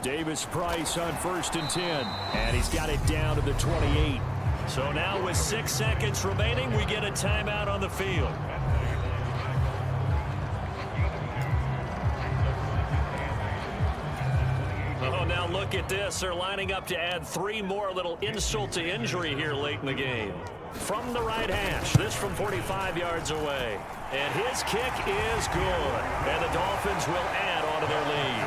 Davis Price on 1st and 10. And he's got it down to the 28. So now with 6 seconds remaining, we get a timeout on the field. Oh, now look at this. They're lining up to add 3 more, a little insult to injury here late in the game. From the right hash, this from 45 yards away. And his kick is good. And the Dolphins will add on to their lead.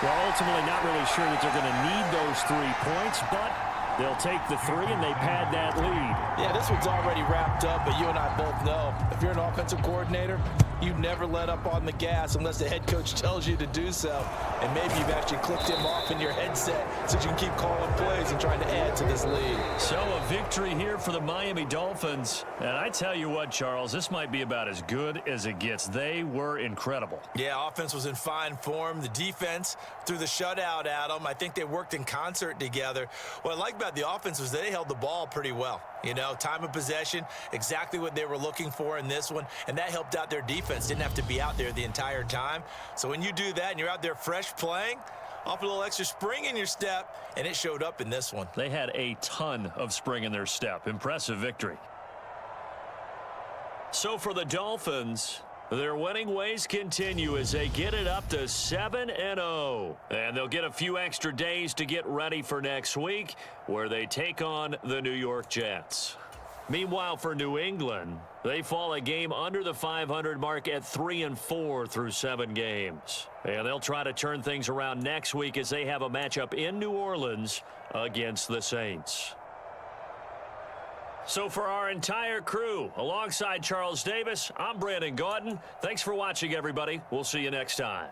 Well, ultimately not really sure that they're going to need those 3 points, but they'll take the 3 and they pad that lead. Yeah, this one's already wrapped up, but you and I both know if you're an offensive coordinator, you never let up on the gas unless the head coach tells you to do so. And maybe you've actually clicked him off in your headset so you can keep calling plays and trying to add to this lead. So a victory here for the Miami Dolphins. And I tell you what, Charles, this might be about as good as it gets. They were incredible. Yeah, offense was in fine form. The defense threw the shutout at them. I think they worked in concert together. What I like about the offense was they held the ball pretty well. You know, time of possession, exactly what they were looking for in this one, and that helped out their defense. Didn't have to be out there the entire time. So when you do that and you're out there fresh playing, off a little extra spring in your step, and it showed up in this one. They had a ton of spring in their step. Impressive victory. So for the Dolphins, their winning ways continue as they get it up to 7-0. And they'll get a few extra days to get ready for next week, where they take on the New York Jets. Meanwhile, for New England, they fall a game under the 500 mark at 3-4 through 7 games. And they'll try to turn things around next week as they have a matchup in New Orleans against the Saints. So for our entire crew, alongside Charles Davis, I'm Brandon Gaudin. Thanks for watching, everybody. We'll see you next time.